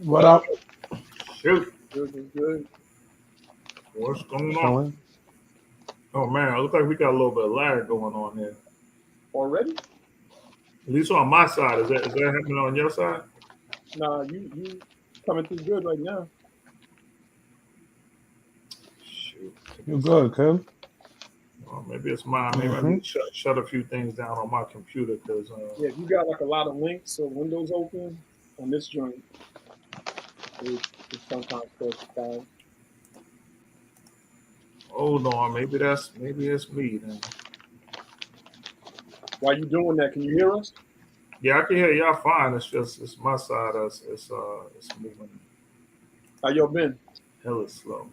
What up? Shoot, Good. what's going on? Chilling. Oh man, it looks like we got a little bit of lag going on here. Already? At least on my side. Is that happening on your side? Nah, you coming through good right now. Shoot. You good, Kim? Well, maybe it's mine. Maybe I Mm-hmm. need to shut a few things down on my computer because Yeah, if you got like a lot of links or windows open on this joint, it sometimes starts to die. hold on, maybe it's me then. While you doing that, can you hear us? Yeah, I can hear y'all fine. It's my side. It's moving How y'all been? hella slow.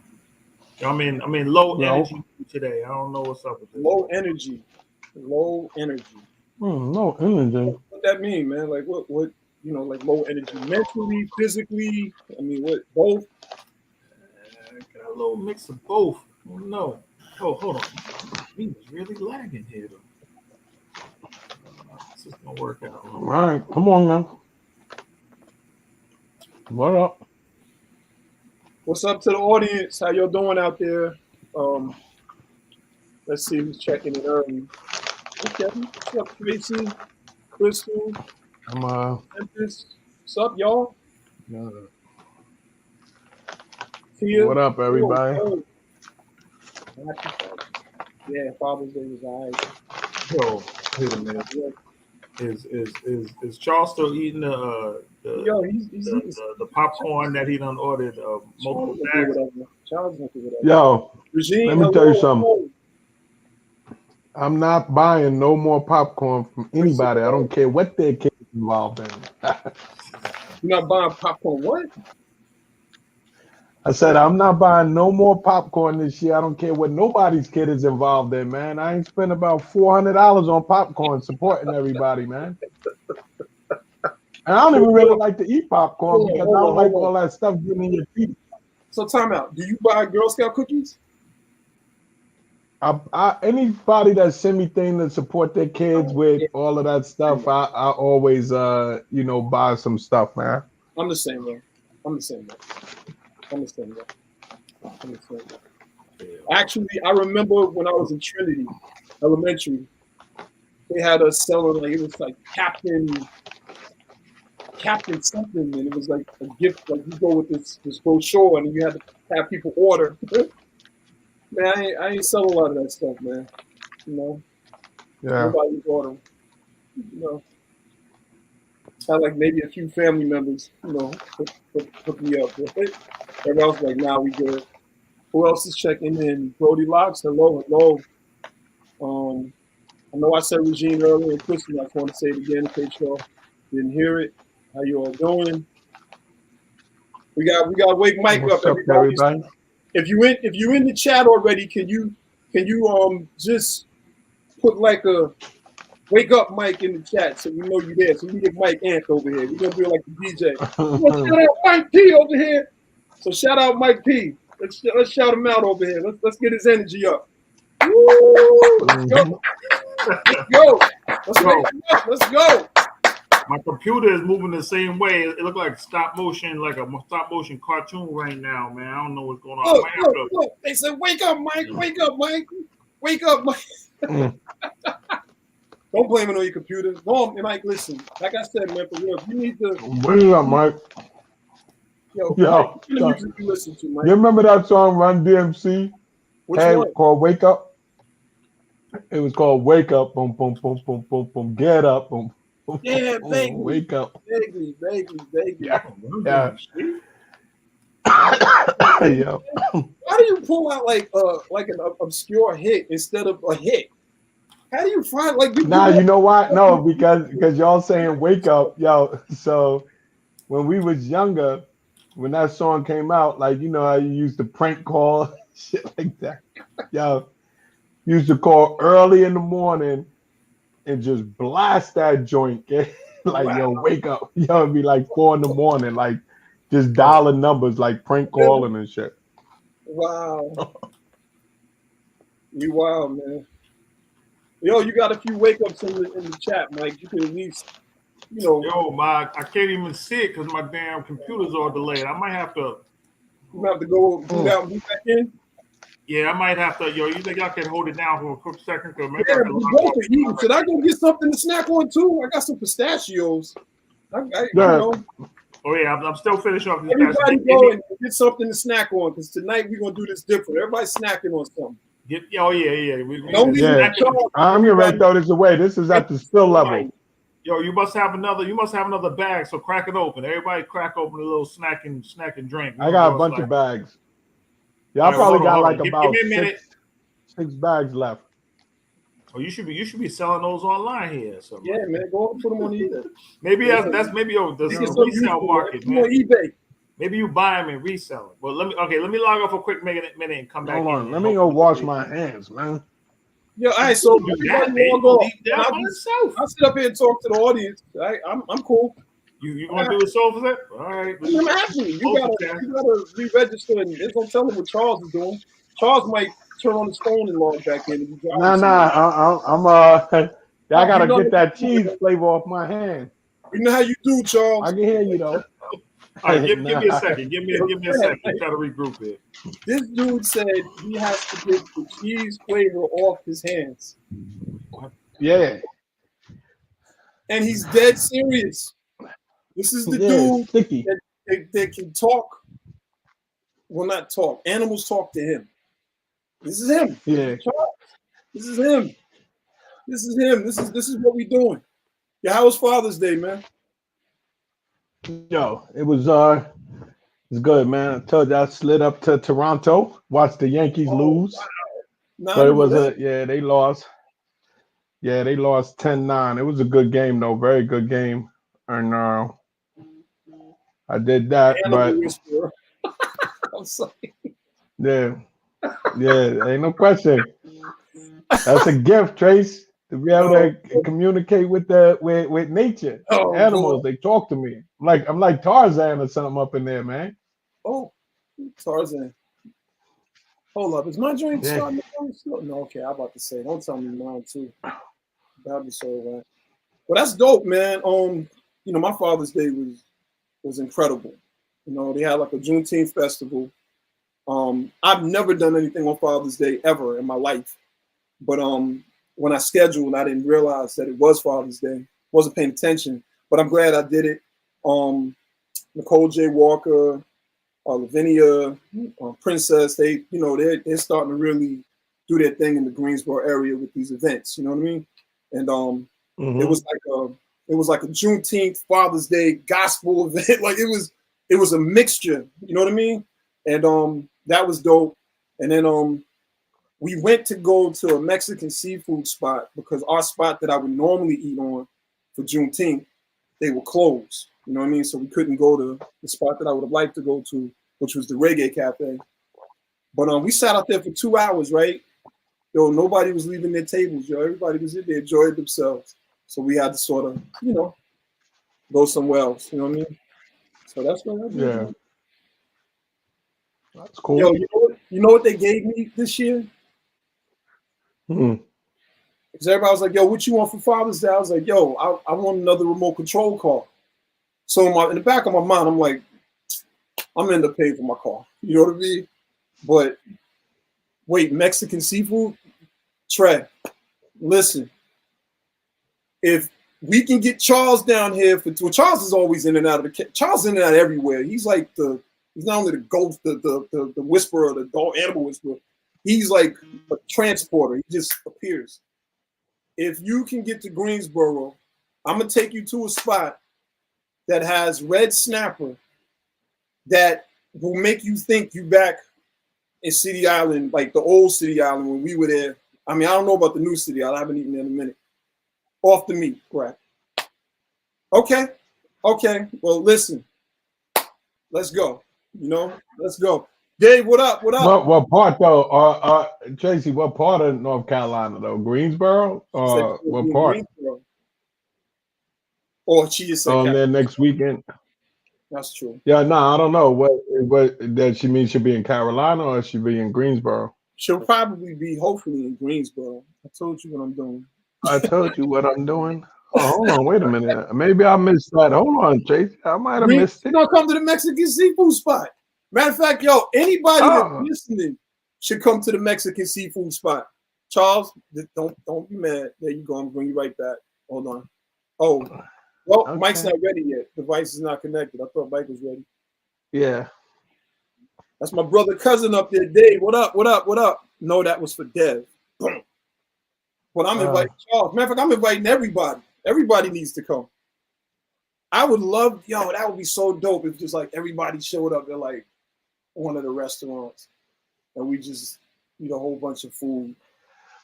I mean low Yo. energy today. I don't know what's up with this. Low energy. Low energy. No energy. What that mean, man? Like what like low energy mentally, physically? I mean what both? Got a little mix of both. Oh no. Oh, hold on. He was really lagging here though. This is gonna work out. All right, come on now. What up? What's up to the audience? How y'all doing out there? Um, let's see who's checking it early. Okay. What's up, Tracy? Crystal? I'm Memphis? What's up, y'all? Tia? What up, everybody? Oh. Yeah, Father's Day was all right. Yo, wait a minute. Is Charles still eating Yo, he's eating. the popcorn that he done ordered multiple bags? Charles went through whatever. Yo, Regine, let me tell you something. hello. I'm not buying no more popcorn from anybody. I don't care what their kid is involved in. You're not buying popcorn, what? I said I'm not buying no more popcorn this year. I don't care what nobody's kid is involved in, man. I ain't spent about $400 on popcorn supporting everybody, man. And I don't even really like to eat popcorn because I don't like all that stuff getting in your teeth. So time out. Do you buy Girl Scout cookies? Anybody that send me things to support their kids with all of that stuff, I always buy some stuff, man. I'm the same way. Actually, I remember when I was in Trinity Elementary, they had us selling like it was like Captain something, and it was like a gift. Like you go with this brochure, and you had to have people order. Man, I ain't sell a lot of that stuff, man. You know, Yeah. nobody's ordering. You know, I had like maybe a few family members, hook me up. Everybody else like, nah, we good. Who else is checking in? Brody Locks, hello. I know I said Regine earlier and Kristen. I just want to say it again in case y'all didn't hear it. How you all doing? We got to wake Mike What's up, up, everybody? If you in the chat already, can you just put like a wake up Mike in the chat so we know you there. So we get Mike Ant over here. We're gonna do it like the DJ. Shout out Mike P over here. So shout out Mike P. Let's shout him out over here. Let's get his energy up. Woo! Let's go. Let's go. My computer is moving the same way. It looked like stop motion cartoon right now, man. I don't know what's going on. Look. They said, wake up, Mike. Wake up, Mike. Wake up, Mike. Don't blame it on your computer. Go on, Mike, listen. Like I said, man, for real, if you need to... Wake up, Mike. Yo, Mike, what music you listen to, Mike? You remember that song Run DMC? Which one? Called Wake Up? It was called Wake Up. Boom, boom, boom, boom, boom, boom. Get up. Boom. Yeah, vaguely. Wake up. Vaguely. Yeah. Yeah. Yeah. How do you pull out like an obscure hit instead of a hit? How do you find you know what? No, because y'all saying wake up, yo. So when we was younger, when that song came out, like how you used to prank call, shit like that. Yo, used to call early in the morning and just blast that joint. Like, wow. Yo, wake up. Yo, it'd be like 4 a.m, like just dialing numbers, like prank calling and shit. Wow. You wild, man. Yo, you got a few wake ups in the chat, Mike. You can at least you know, Yo, I can't even see it because my damn computer's all delayed. I might have to. you have to go boot out and boot back in. Yeah, I might have to. Yo, you think I can hold it down for a quick second? Cause maybe Yeah, I can we log both off. are eating. Should I go get something to snack on too? I got some pistachios. You know, Oh yeah, I'm still finishing off this. everybody go and get something to snack on because tonight we're gonna do this different. Everybody's snacking on something. Oh yeah. Don't leave Yeah. Charles. I'm getting ready to throw this away. This is at the spill level. Yo, you must have another bag. So crack it open. Everybody, crack open a little snack and drink. I got a bunch of bags. Y'all probably got like about give me a minute. six bags left. Oh, you should be selling those online here. So Yeah, man, go and put them on eBay. maybe that's maybe the resale market, man. On eBay. Maybe you buy them and resell them. Well, let me log off a quick minute and come back. Hold on, let me go wash my hands, man. Yeah, all right. So I'll sit up here and talk to the audience. I'm cool. You want to do a soul for that? All right. I'm happy. You gotta re-register and there's no telling what Charles is doing. Charles might turn on his phone and log back in. I gotta get that cheese flavor off my hand. You know how you do, Charles. I can hear you though. All right, give me a second. Give me a second. Try to regroup here. This dude said he has to get the cheese flavor off his hands. Yeah. And he's dead serious. This is the dude sticky. that can talk. Well, not talk. Animals talk to him. This is him. Yeah. This is him. This is him. This is what we doing. Yeah, how was Father's Day, man? Yo, it was good, man. I told you I slid up to Toronto, watched the Yankees lose. Wow. So it was they lost. Yeah, they lost 10-9. It was a good game though, very good game. And I did that, but I'm sorry. Yeah, ain't no question. That's a gift, Trace, to be able to communicate with nature. Animals, they talk to me. I'm like Tarzan or something up in there, man. Oh, Tarzan. Hold up, is my joint starting to go slow? No, okay, I'm about to say, don't tell me mine too. That'd be so right. Well, that's dope, man. My Father's Day was incredible. They had like a Juneteenth festival. I've never done anything on Father's Day ever in my life, but when I scheduled, I didn't realize that it was Father's Day. Wasn't paying attention, but I'm glad I did it. Nicole J. Walker, Lavinia, Princess, they're starting to really do their thing in the Greensboro area with these events. You know what I mean? And it was like a Juneteenth Father's Day gospel event. Like it was a mixture. You know what I mean? And that was dope. And then we went to go to a Mexican seafood spot because our spot that I would normally eat on for Juneteenth, they were closed. You know what I mean? So we couldn't go to the spot that I would have liked to go to, which was the Reggae Cafe. But we sat out there for 2 hours, right? Yo, nobody was leaving their tables, yo. Everybody was in there, enjoyed themselves. So we had to sort of, go somewhere else. You know what I mean? So that's what I did. Yeah. That's cool. Yo, you know what they gave me this year? Because everybody was like, yo, what you want for Father's Day? I was like, yo, I want another remote control car. So in the back of my mind, I'm like, I'm going to end up paying for my car. You know what I mean? But wait, Mexican seafood? Trey, listen. If we can get Charles down here Charles is always in and out of Charles is in and out everywhere. He's like he's not only the ghost, the whisperer, the dog animal whisperer. He's like a transporter. He just appears. If you can get to Greensboro, I'm gonna take you to a spot that has red snapper that will make you think you back in City Island, like the old City Island when we were there. I mean, I don't know about the new City Island. I haven't eaten there in a minute. Off the meat, right? Okay. Well, listen. Let's go. Let's go. Dave, what up? What part though? Tracy, what part of North Carolina though? Greensboro? Or what part? Greensboro. Or she just said on there next weekend. That's true. Yeah, no, I don't know. What does she mean? She'll be in Carolina or she'll be in Greensboro? She'll probably be hopefully in Greensboro. I told you what I'm doing. I told you what I'm doing. Oh, hold on, wait a minute. Maybe I missed that. Hold on, Tracy. I might have We missed it. gonna come to the Mexican seafood spot. Matter of fact, yo, anybody that's Oh. listening should come to the Mexican seafood spot. Charles, don't be mad. There you go. I'm bring you right back. Hold on. Oh, well, Okay. Mike's not ready yet. Device is not connected. I thought Mike was ready. Yeah. That's my brother cousin up there, Dave. What up? What up? What up? No, that was for Dev. Boom. But I'm inviting Charles. Matter of fact, I'm inviting everybody. Everybody needs to come. I would love, yo, that would be so dope if just like everybody showed up at like one of the restaurants and we just eat a whole bunch of food.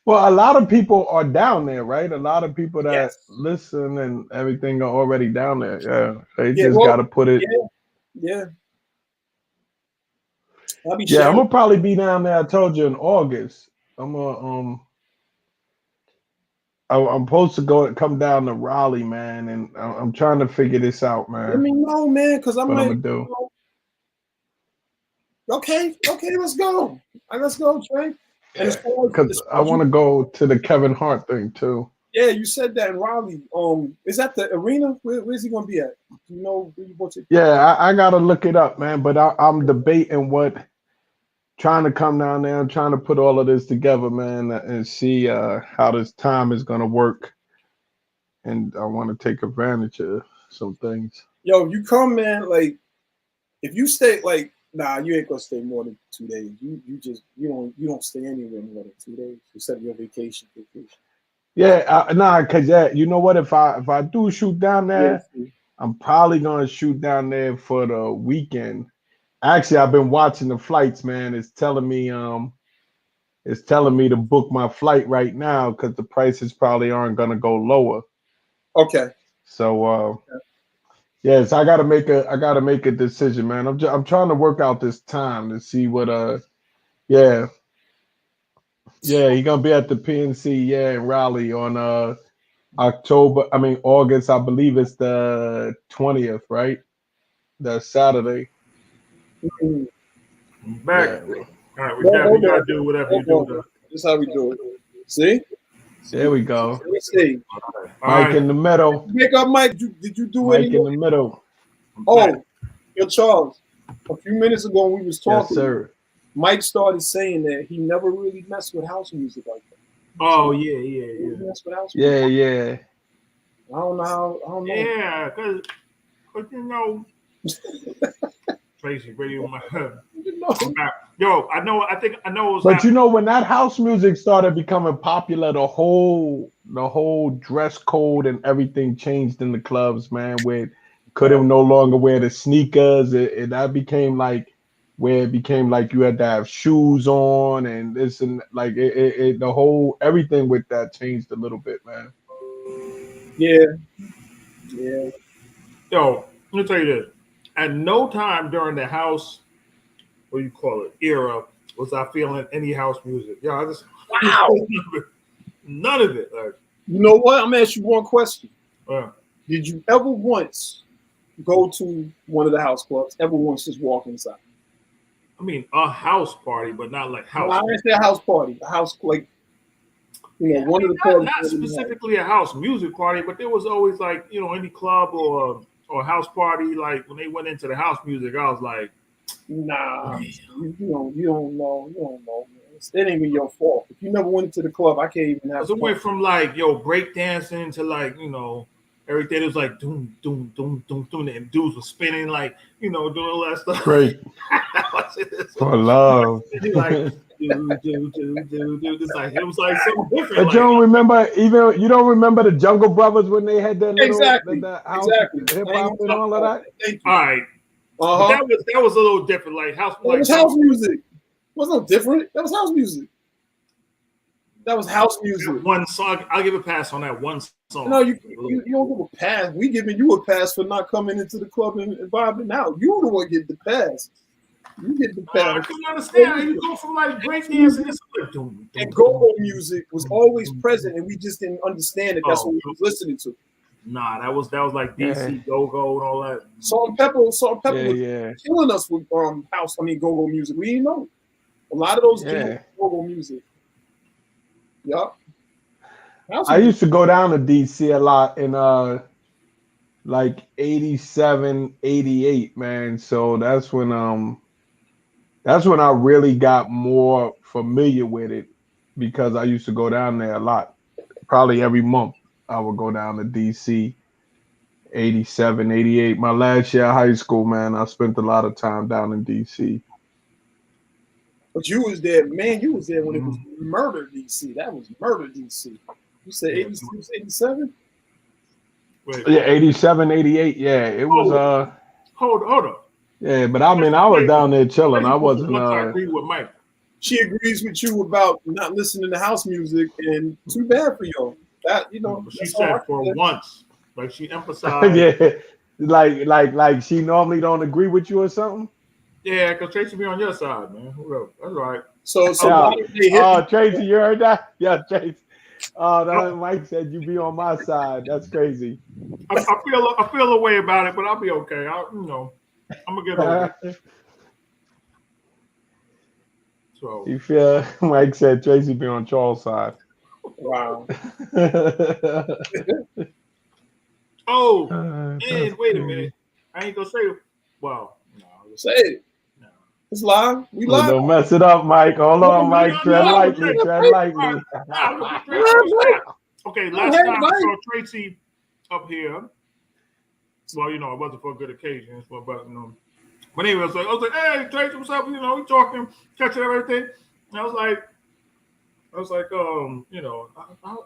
Well, a lot of people are down there, right? A lot of people that Yes. listen and everything are already down there. Yeah. They Yeah, just well, got to put it. Yeah. I'll be Yeah, I'm sharing. gonna probably be down there. I told you in August. I'm gonna I'm supposed to come down to Raleigh, man, and I'm trying to figure this out, man. Let me know, man, because I What might. I'm gonna do? Okay, let's go. Let's go, Trey. And as far as Because I want to go to the Kevin Hart thing too. Yeah, you said that in Raleigh. Is that the arena? Where's he gonna be at? Do you know where you bought it? Yeah, I gotta look it up, man. But I'm debating trying to come down there. I'm trying to put all of this together, man, and see how this time is gonna work. And I want to take advantage of some things. Yo, you come, man. Like, if you stay, like, nah, you ain't gonna stay more than 2 days. You don't stay anywhere more than 2 days except your vacation. Yeah, cause you know what? If I do shoot down there, I'm probably gonna shoot down there for the weekend. Actually, I've been watching the flights, man. It's telling me to book my flight right now because the prices probably aren't gonna go lower. Okay. So yes, I gotta make a decision, man. I'm trying to work out this time to see what you're gonna be at the PNC in Raleigh on August, I believe it's the 20th, right? That's Saturday. Back. Yeah. All right, we gotta do whatever you do. This is how we do it. See? There we go. Let me see. Mike in the middle. Pick up, Mike. Did you do Mike any? in the middle. Oh, yo, Charles. A few minutes ago, when we was talking. Yes, sir. Mike started saying that he never really messed with house music like that. Oh yeah. Yeah. I don't know. Yeah, because you know, Tracy Radio, my yo, I know. I think I know. But you know, when that house music started becoming popular, the whole dress code and everything changed in the clubs, man. Where couldn't no longer wear the sneakers. That became like where it became like you had to have shoes on and this and like the whole everything with that changed a little bit, man. Yeah. Yo, let me tell you this. At no time during the house, what do you call it, era, was I feeling any house music. Yo, I just none of it. Like, you know what? I'm gonna ask you one question. Yeah. Did you ever once go to one of the house clubs? Ever once just walk inside? I mean, a house party, but not like house. No, I didn't say a house party. A house like one of the clubs. Not specifically a house music party, but there was always like any club or house party. Like when they went into the house music, I was like, nah, you don't know, man. It ain't even your fault. If you never went into the club, I can't even have. It went from like break dancing to like everything. It was like doom doom doom doom doom, and dudes were spinning like doing all that stuff. Great. For love. Like it's like it was like something different. But you don't remember the Jungle Brothers when they had that little that house hip hop and all of that? All right. That was a little different. Like house. It was house music. It was no different. That was house music. That was house music. One song. I'll give a pass on that one song. No, you don't give a pass. We giving you a pass for not coming into the club and vibing out. You the one get the pass. You get the pass. I couldn't understand how you go from like break dancing and go-go music was always present, and we just didn't understand it. That's what we was listening to. Nah, that was like DC go-go and all that. Salt and Pepper was killing us with go-go music. We didn't know. A lot of those go-go music. Yup. House I music. used to go down to DC a lot in like 87, 88, man. So that's when I really got more familiar with it because I used to go down there a lot. Probably every month I would go down to DC. 87, 88. My last year of high school, man, I spent a lot of time down in DC. But you was there, man. You was there when it was Mhm. Murder DC. That was Murder DC. You said Yeah. 86, 87? Wait. Yeah, 87, 88. Yeah, it was Oh, hold up. yeah, but I mean I was down there chilling. I For wasn't once I agree with Mike. She agrees with you about not listening to house music, and too bad for y'all. That But she that's all I said can for say. once, like she emphasized. yeah. Like she normally don't agree with you or something. Yeah, because Tracy be on your side, man. Whatever. That's all right. So Yeah. why did they hit Oh, me? Tracy, you heard that? Yeah, Tracy. Oh, that No, Mike said you be on my side. That's crazy. I feel a way about it, but I'll be okay. I'm gonna get over it. So, You feel Mike said Tracy be on Charles' side. Wow. oh, That's and wait a crazy. minute. I ain't gonna say. Well, no, Say it. no. It's live. We Well, live. don't mess it up, Mike. Hold No, on, Mike. Tread no, lightly. Tracy. Tread All lightly. right, nah, I'm gonna put Tracy on the spot. Okay, last Hey, time I Mike. saw Tracy up here. Well, it wasn't for a good occasion, but But anyway, I was like, hey, Tracy, what's up? We talking, catching everything. And I was like,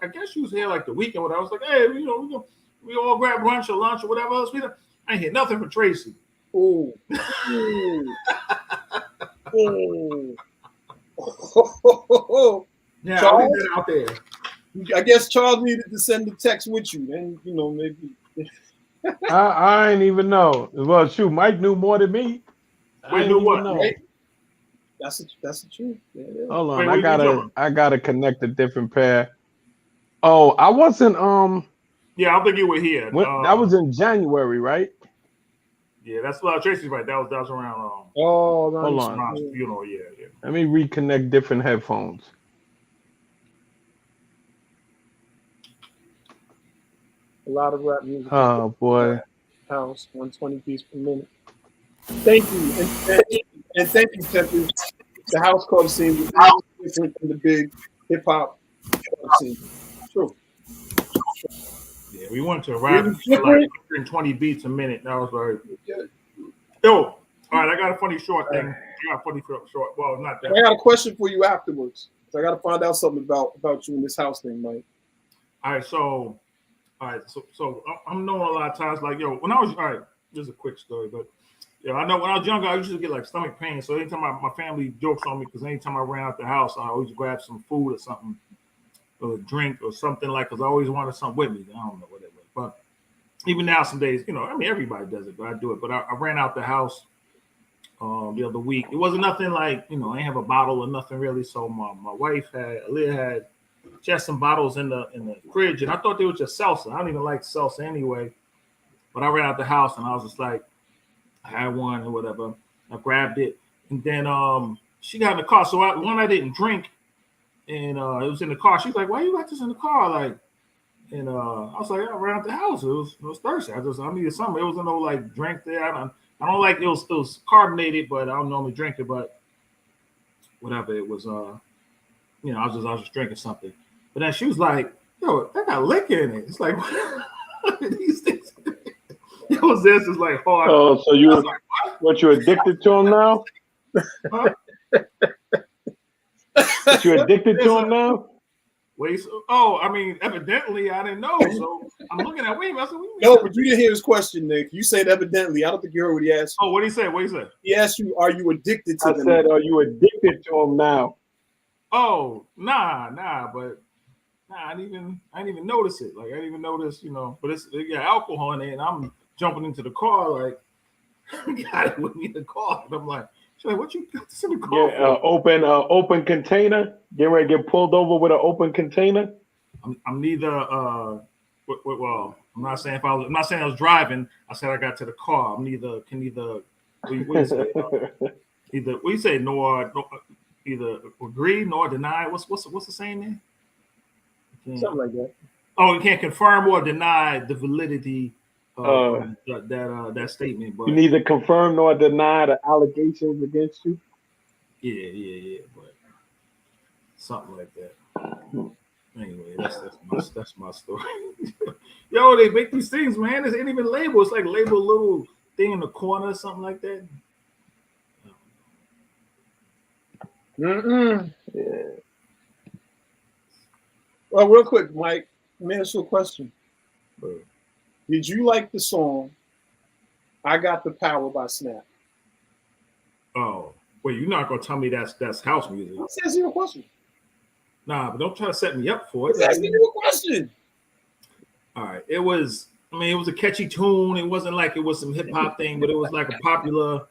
I guess she was here like the weekend. When I was like, hey, we all grab lunch or whatever else. I ain't hear nothing from Tracy. Ooh. Ooh. Ooh. Yeah, Charles? I'll leave that out there. I guess Charles needed to send the text with you, and maybe. I ain't even know. Well, shoot, Mike knew more than me. I Wait, ain't knew even what? know. Right? That's the truth. Yeah. Hold on, Wait, what you doing? I gotta connect a different pair. Oh, I wasn't Yeah, I don't think you were here. that was in January, right? Yeah, that's Tracy's right. That was around Oh, Hold on. Mom's funeral. Yeah. Let me reconnect different headphones. A lot of rap music. Oh boy. House 120 beats per minute. Thank you, and thank you, Tempest. The house club scene was different from the big hip hop club scene. True. Yeah, we went to rap Really like different? 120 beats a minute. That was very. Yeah. Yo, all right, I got a funny short thing. I got a funny short. Well, not that. I got a question for you afterwards. So I got to find out something about you in this house thing, Mike. All right, so I'm knowing a lot of times, like, when I was, all right, this is a quick story, but I know when I was younger, I used to get like stomach pain. So anytime my family jokes on me, because anytime I ran out the house, I always grab some food or something, or a drink or something, like, because I always wanted something with me. I don't know what it was, but even now, some days, everybody does it, but I do it. But I ran out the house the other week. It wasn't nothing like, I didn't have a bottle or nothing really. So my wife she had some bottles in the fridge, and I thought they were just salsa. I don't even like salsa anyway. But I ran out the house, and I was just like, I had one or whatever. I grabbed it, and then she got in the car. So I didn't drink, and it was in the car. She's like, "Why you got this in the car?" Like, and I was like, "I ran out the house. It was thirsty. I needed something. It wasn't no like drink there. I don't like it was carbonated, but I don't normally drink it. But whatever it was, I was just drinking something. But then she was like, "Yo, that got liquor in it." It's like, what are these things? This is like hard. Oh, so you addicted to him now? Huh? But you addicted to him now? Wait, I mean, evidently I didn't know. So I'm looking at William. I said, No, but you didn't hear his question, Nick. You said evidently. I don't think you heard what he asked you. Oh, what did he say? What did he say? He asked you, "Are you addicted to I them?" said, are you addicted to him now? Oh, nah, but I didn't even notice it. Like I didn't even notice, but it got alcohol in it, and I'm jumping into the car like got it with me in the car. And I'm like, she's like, what you got this in the car? Yeah, open container. Getting ready to get pulled over with an open container. I'm neither well, I'm not saying I was driving. I said I got to the car. What do you say? Either what do you say? Nor either agree nor deny. What's the saying there? Something like that. Oh, you can't confirm or deny the validity of that statement. But You neither confirm nor deny the allegations against you. yeah, but something like that. Anyway, that's my story. Yo, they make these things, man. It ain't even label. It's like label a little thing in the corner or something like that. Yeah. Well, real quick, Mike, let me ask you a question. Did you like the song "I Got the Power" by Snap? Oh, wait, you're not gonna tell me that's house music? I'm asking you a question. Nah, but don't try to set me up for it. I'm asking you a question. All right, it was a catchy tune. It wasn't like it was some hip hop thing, but it was like a popular.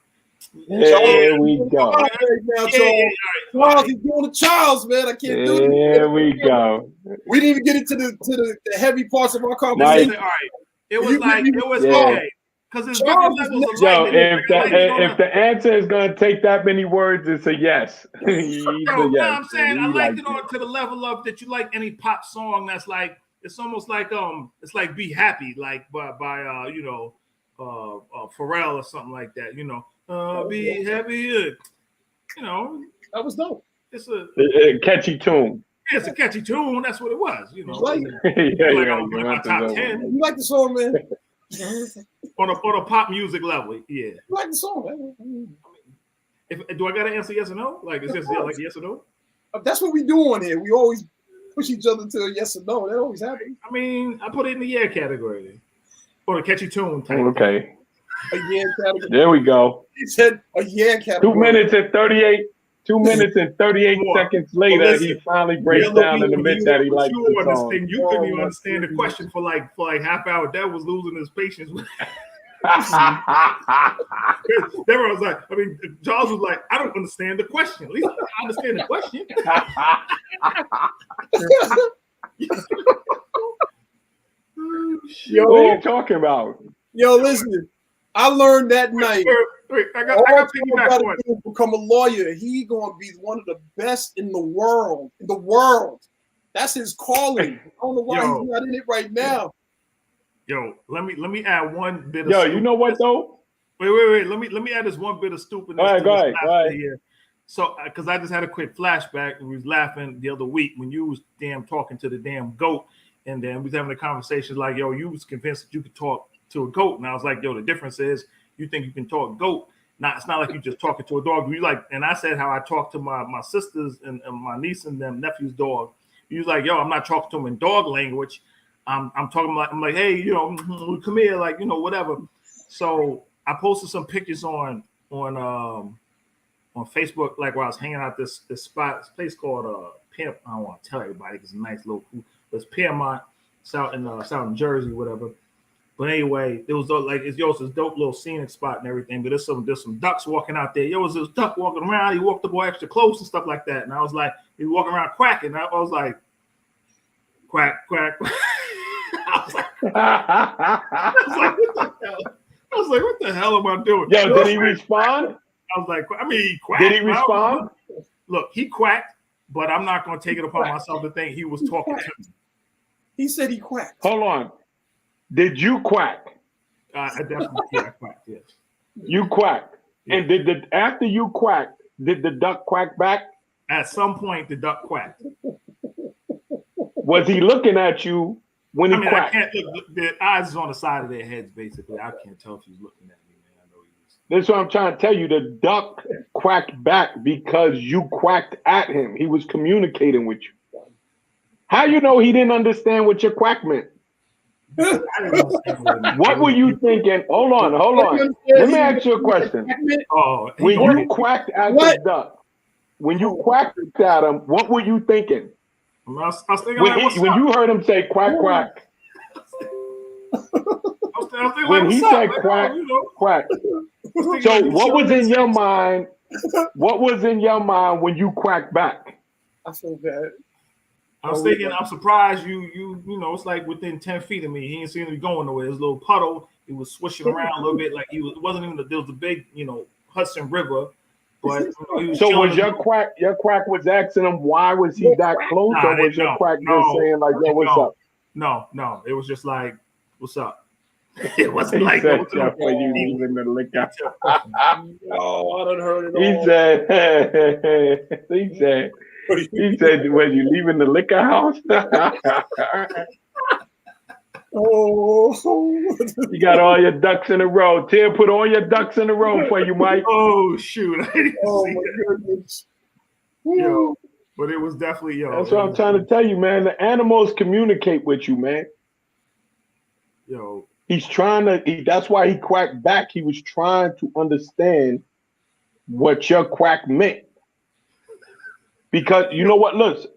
There we go. Right now, Charles. Charles, he's doing the Charles, man. I can't do it. There we go. We didn't even get into the heavy parts of our All conversation. right, it was Yeah. okay because there's different levels of Yo, lightning. if the answer is gonna take that many words, it's a yes. He's a No, yes. I'm saying I He liked liked it on to the level of that you like any pop song that's like it's almost like it's like Be Happy like by Pharrell or something like that, Be Happy, That was dope. it's a catchy tune. it's a catchy tune. That's what it was, Like, my top 10 you like the song, man? on a pop music level, yeah. You like the song, man? Do I gotta answer yes or no? Like it's just like yes or no? That's what we do on here. We always push each other to a yes or no. That always happens. I mean, I put it in the yeah category then. Or a catchy tune type. Okay. A yeah category. There we go. He said a yeah category. 2 minutes and 38 seconds later, he finally breaks down and admits that he likes the song. You couldn't even understand the question for like half hour. Dad was losing his patience. Everyone was like, Charles was like, I don't understand the question. At least I understand the question. Yo, what are you talking about? Yo, listen. I learned that night. Wait, I got piggyback on it. Become a lawyer. He gonna be one of the best in the world. That's his calling. I don't know why he's not in it right now. Yo, let me add one bit. You know what though? Wait. Let me add this one bit of stupidness. All right, go ahead. Here. So, because I just had a quick flashback, and we was laughing the other week when you was talking to the damn goat, and then we was having a conversation like, yo, you was convinced that you could talk to a goat, and I was like, yo, the difference is you think you can talk goat. It's not like you just talking to a dog. You like, and I said how I talked to my sisters and my niece and them nephew's dog. You was like, yo, I'm not talking to him in dog language. I'm talking like, I'm like, hey, come here, like, whatever. So I posted some pictures on Facebook, like where I was hanging out this spot, this place called Pimp. I don't want to tell everybody because it's a nice little cool. It's Piermont, south in Jersey, whatever. But anyway, it was like it's this dope little scenic spot and everything. But there's some ducks walking out there. Was this duck walking around? He walked up extra close and stuff like that. And I was like, he was walking around quacking. I was like, quack, quack. I was like, what the hell am I doing? Yo, did he respond? I was like, he quacked. Did he respond? Look, he quacked, but I'm not going to take it upon myself to think he was talking to me. He said he quacked. Hold on. Did you quack? I definitely quacked, yes. You quacked. Yeah. And after you quacked, did the duck quack back? At some point, the duck quacked. Was he looking at you when he quacked? I can't look. The eyes is on the side of their heads, basically. I can't tell if he's looking at me, man. I know he was. That's what I'm trying to tell you. The duck quacked back because you quacked at him. He was communicating with you. How you know he didn't understand what your quack meant? What were you thinking? Hold on. Let me ask you a question. When you quacked at the duck, when you quacked at him, what were you thinking? I was thinking when you heard him say quack, quack. When he said quack, quack. So what was in your mind? What was in your mind when you quacked back? I feel bad. I was thinking, I'm surprised you it's like within 10 feet of me. He didn't seem to be going nowhere. There's a little puddle. He was swishing around a little bit. Like it wasn't even there was a big, Hudson River. But he was So chilling. was your quack was asking him why was he that close, Nah, or was your quack just saying like, yo, what's up? No. It was just like, what's up? It wasn't He like said, Jeff, when you leaving the liquor. Oh, I done heard it He all. said, he said, when you leaving the liquor house? Oh, You got all your ducks in a row. Tim, put all your ducks in a row for you, Mike. Oh shoot! I didn't oh see my that. goodness. Yo, but it was definitely That's what I'm trying to tell you, man. The animals communicate with you, man. Yo, He's trying to. That's why he quacked back. He was trying to understand what your quack meant. Because you know what? Look.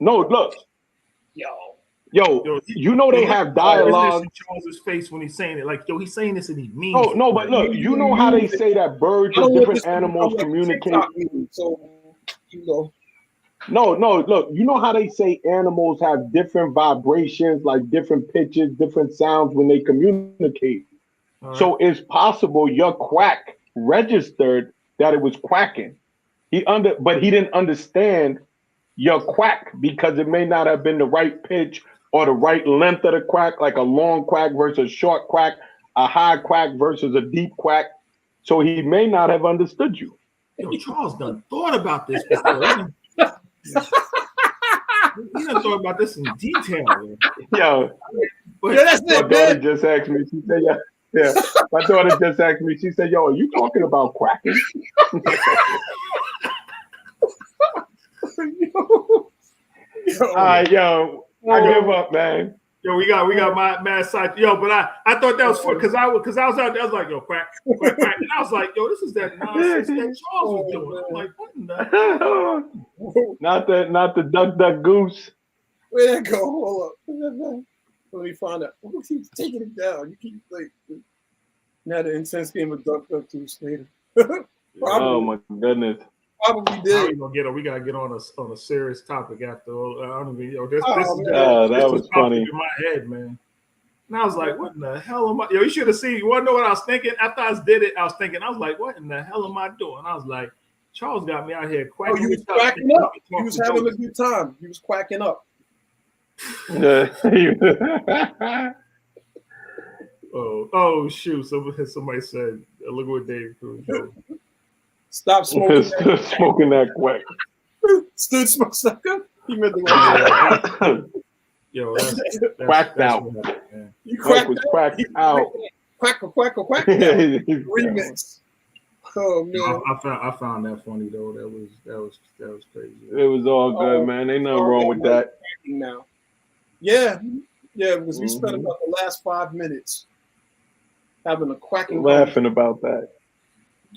Yo, you know they have dialogue. in Charles's face when he's saying it, like, yo, he's saying this and he means Oh no, but look, you know how they say that birds and different animals communicate. So, you know. No, look, you know how they say animals have different vibrations, like different pitches, different sounds when they communicate. Right. So it's possible your quack registered that it was quacking. But he didn't understand your quack because it may not have been the right pitch or the right length of the quack, like a long quack versus a short quack, a high quack versus a deep quack. So he may not have understood you. Yo, Charles done thought about this before. He done thought about this in detail. Man. Yo, But that's my daughter just asked me. She said, yeah. My daughter just asked me. She said, "Yo, are you talking about quacking?" All right, yo, I give up, man. Yo, we got my mad side. Yo, but I thought that was fun because I was out there. I was like, yo, quack, quack, quack. And I was like, yo, this is that nonsense that Charles was doing. I'm like, what in the hell? Not the duck goose. Where that go? Hold up. Let me find out. Who keeps taking it down? You keep like now the intense game of duck goose later. Oh my goodness. Probably did. We gotta get on a serious topic after all. I don't even, yo, this that was funny in my head, man. And I was like, what in the hell am I? Yo, you should have seen. You want to know what I was thinking? After I did it, I was thinking, I was like, what in the hell am I doing? I was like, Charles got me out here quacking. Oh, you was quacking up. He was having a good time. He was quacking up. Oh shoot! Somebody said, look what Dave Cruz. Stop smoking. Smoking that quack. Stood smoking. He meant the one. Yo, that's quacked out. You quacked was quacked out. Quack. Remix. Oh man. I found that funny though. That was crazy. It was all good, man. Ain't nothing wrong with that. Now. Yeah, because we spent about the last 5 minutes having a quacking laughing about that.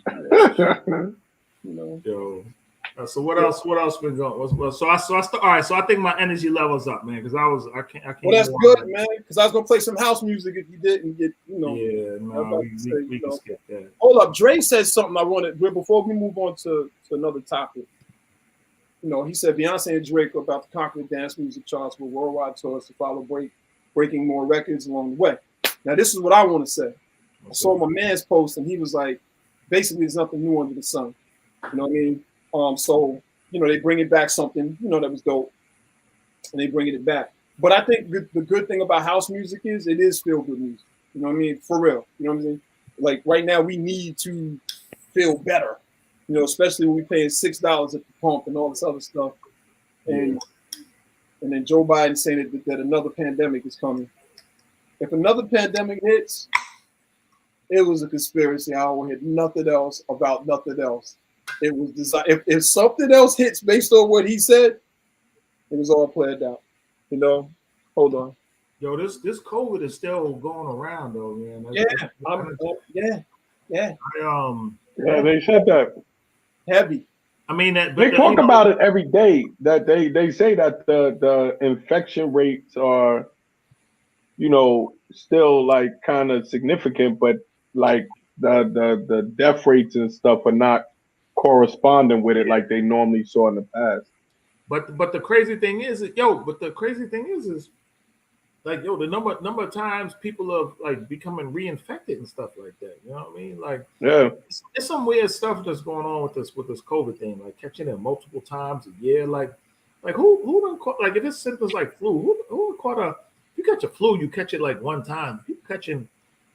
You know. Yo. So what else been going? So I think my energy level's up, man, because I can't. Well, that's good, man. Because I was gonna play some house music if you didn't get, you know. Yeah, no, we can skip that. Hold up, Dre said something I wanted before we move on to another topic. You know, he said Beyonce and Drake are about to conquer the dance music charts with worldwide tours to follow breaking more records along the way. Now, this is what I want to say. Okay. I saw my man's post, and he was like, basically, there's nothing new under the sun. You know what I mean? So, you know, they bring it back something, you know, that was dope, and they bring it back. But I think the good thing about house music is it is feel-good music. You know what I mean? For real. You know what I'm saying? Like, right now, we need to feel better. You know, especially when we're paying $6 at the pump and all this other stuff. And then Joe Biden saying that another pandemic is coming. If another pandemic hits, it was a conspiracy. I will hit nothing else about nothing else. It was designed. If something else hits based on what he said, it was all planned out. You know? Hold on. Yo, this COVID is still going around though, man. Yeah. They said that. Heavy. I mean, they talk about it every day. That they say that the infection rates are, you know, still like kind of significant, but like the death rates and stuff are not corresponding with it like they normally saw in the past. But the crazy thing is, like yo, the number of times people are like becoming reinfected and stuff like that. You know what I mean? Like, Yeah. it's some weird stuff that's going on with this COVID thing, like catching it multiple times a year. Like who done caught, like if it's symptoms like flu, who caught a, if you catch a flu, you catch it like one time. People catching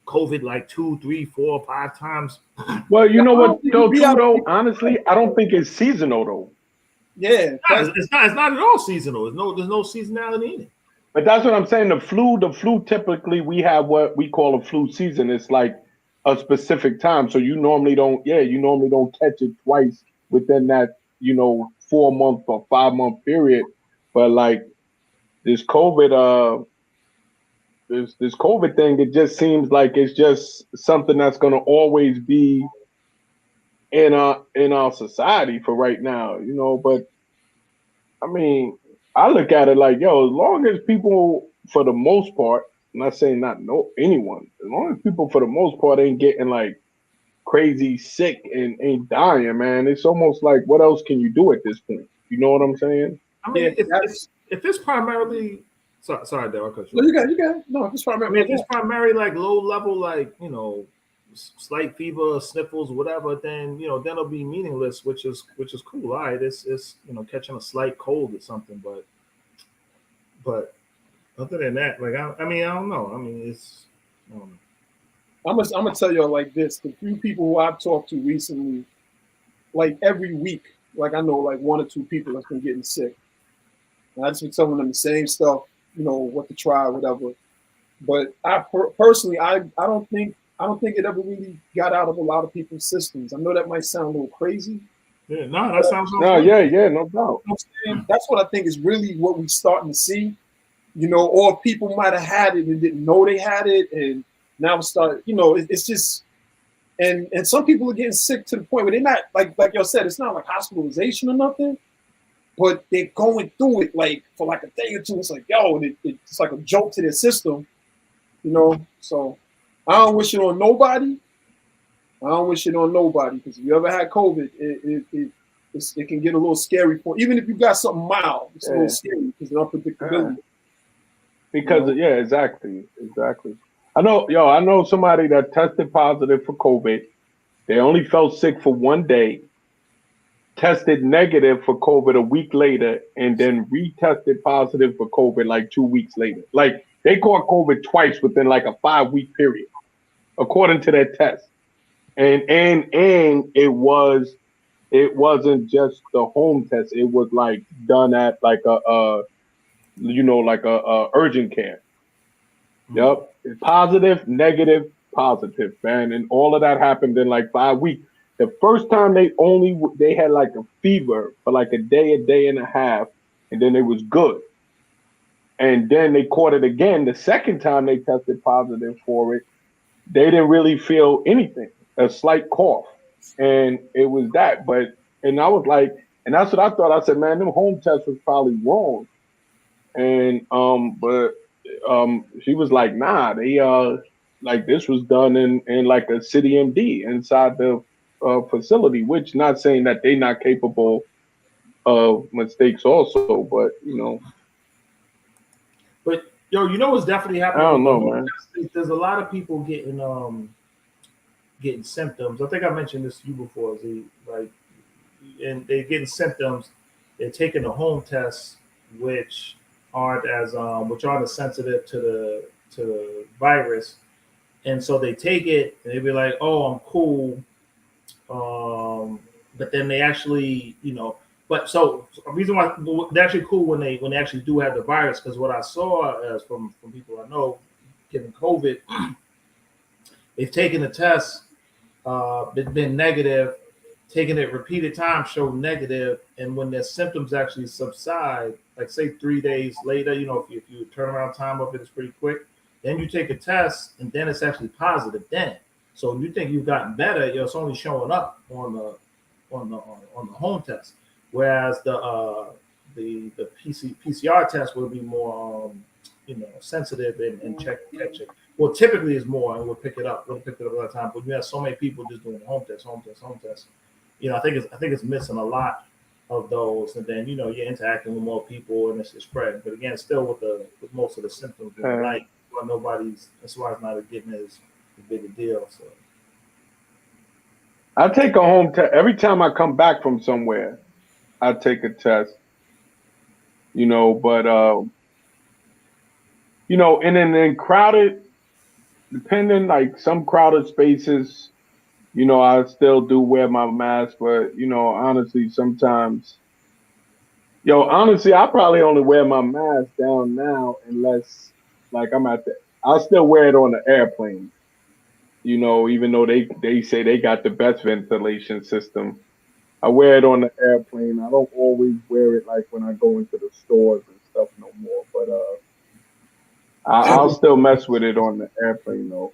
COVID like 2, 3, 4, 5 times. Well, you know what though, We too, are- though. Honestly, I don't think it's seasonal though. Yeah, It's not at all seasonal. There's no seasonality in it. But that's what I'm saying. The flu typically we have what we call a flu season. It's like a specific time. So you normally don't catch it twice within that, 4-month or 5-month period. But like this COVID, this COVID thing, it just seems like it's just something that's gonna always be in our society for right now, but I mean, I look at it like, yo, as long as people, for the most part, I'm not saying anyone, as long as people, for the most part, ain't getting like crazy sick and ain't dying, man, it's almost like, what else can you do at this point? You know what I'm saying? I mean, Yeah, if it's primarily, sorry, Dale, I cut you no, off. you got it. No, just I remember. mean, if it's primarily like low level, like slight fever, sniffles, whatever, then then it'll be meaningless, which is cool. All right, it's catching a slight cold or something, but other than that, like I mean, I don't know. I mean, it's I don't know. I'm gonna tell y'all like this: the few people who I've talked to recently, like every week, like I know like 1 or 2 people that's been getting sick. And I just been telling them the same stuff, what to try, whatever. But I personally, I don't think it ever really got out of a lot of people's systems. I know that might sound a little crazy. Yeah, no, that sounds No, good. yeah, no doubt. You know what I'm saying? That's what I think is really what we're starting to see. Or people might have had it and didn't know they had it, and now it's just, and some people are getting sick to the point where they're not like y'all said, it's not like hospitalization or nothing, but they're going through it like for like a day or two. It's like, yo, it's like a jolt to their system, So I don't wish it on nobody. Because if you ever had COVID, it can get a little scary for, even if you got something mild, it's a little scary because of unpredictability. Because exactly. I know somebody that tested positive for COVID. They only felt sick for 1 day, tested negative for COVID a week later, and then retested positive for COVID like 2 weeks later. Like they caught COVID twice within like a 5-week period, according to their test. And it wasn't just the home test. It was like done at like a urgent care. Yep. Positive, negative, positive, man. And all of that happened in like 5 weeks. The first time they had like a fever for like a day and a half, and then it was good. And then they caught it again. The second time they tested positive for it, they didn't really feel anything, a slight cough. And it was that. And I was like, and that's what I thought. I said, man, them home tests was probably wrong. And but she was like, nah, they like this was done in like a city MD inside the facility, which not saying that they're not capable of mistakes also, but But what's definitely happening? I don't know, man. There's a lot of people getting symptoms. I think I mentioned this to you before, Z. Like, and they're getting symptoms. They're taking the home tests, which aren't as sensitive to the virus, and so they take it and they be like, "Oh, I'm cool," but then they actually, But so a reason why they're actually cool when they actually do have the virus, because what I saw as from people I know getting COVID, they've taken the test, been negative, taking it repeated times showed negative, and when their symptoms actually subside, like say 3 days later, if you turnaround time of it is pretty quick, then you take a test and then it's actually positive. Then, so you think you've gotten better, it's only showing up on the home test, whereas the PCR test will be more sensitive and catch it. Well, typically it's more, and we'll pick it up. We'll pick it up all the time. But you have so many people just doing home test. I think it's missing a lot of those, and then you're interacting with more people and it's spreading. But again, still with most of the symptoms being light, well, that's why it's not getting as big a deal. So I take a home test every time I come back from somewhere. I take a test, but and then in crowded, depending like some crowded spaces, I still do wear my mask, but honestly, sometimes, honestly, I probably only wear my mask down now unless like I'll still wear it on the airplane, even though they say they got the best ventilation system. I wear it on the airplane. I don't always wear it like when I go into the stores and stuff no more, but I'll still mess with it on the airplane though.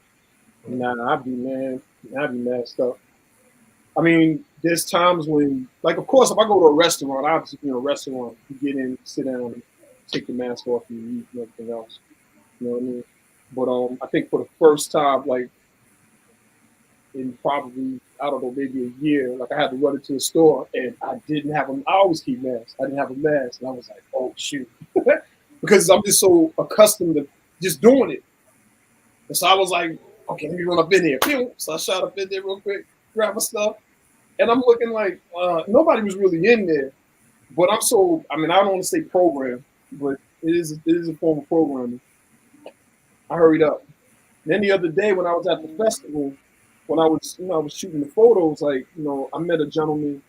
Nah, I'd be messed up. I mean, there's times when, like, of course, if I go to a restaurant, obviously, restaurant, you get in, sit down, take the mask off, and you eat and everything else. You know what I mean? But I think for the first time, like, in probably, I don't know, maybe a year, like, I had to run into a store, and I didn't have I always keep masks. I didn't have a mask, and I was like, oh, shoot. Because I'm just so accustomed to just doing it. And so I was like, okay, let me run up in here. So I shot up in there real quick, grab my stuff. And I'm looking like nobody was really in there. But I don't want to say program, but it is a form of programming. I hurried up. Then the other day when I was at the festival, when I was shooting the photos, like, I met a gentleman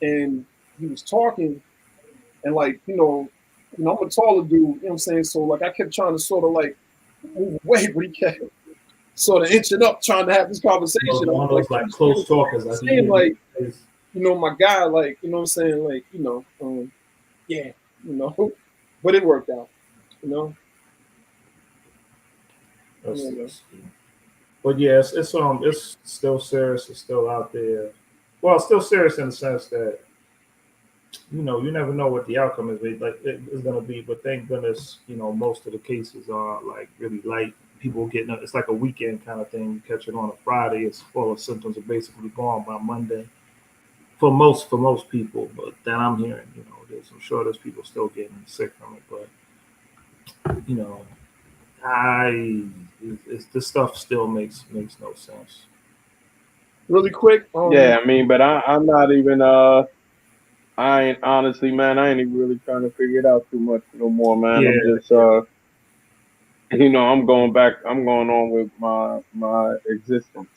and he was talking and like, I'm a taller dude, you know what I'm saying? So like I kept trying to sort of like move away, but he kept sort of inching up trying to have this conversation. One of those like close talkers. Saying like, my guy, like, you know what I'm saying? Like, yeah, but it worked out, But yeah, it's still serious. It's still out there. Well, it's still serious in the sense that you never know what the outcome is. Like it's gonna be, but thank goodness, most of the cases are like really light. People getting it's like a weekend kind of thing. You catch it on a Friday, it's all the symptoms are basically gone by Monday. For most people, but then I'm hearing, I'm sure there's people still getting sick from it, but this stuff still makes no sense. Really quick. Yeah, I mean, but I'm not even I ain't honestly, man, I ain't even really trying to figure it out too much no more, man. Yeah. I'm just I'm going on with my existence.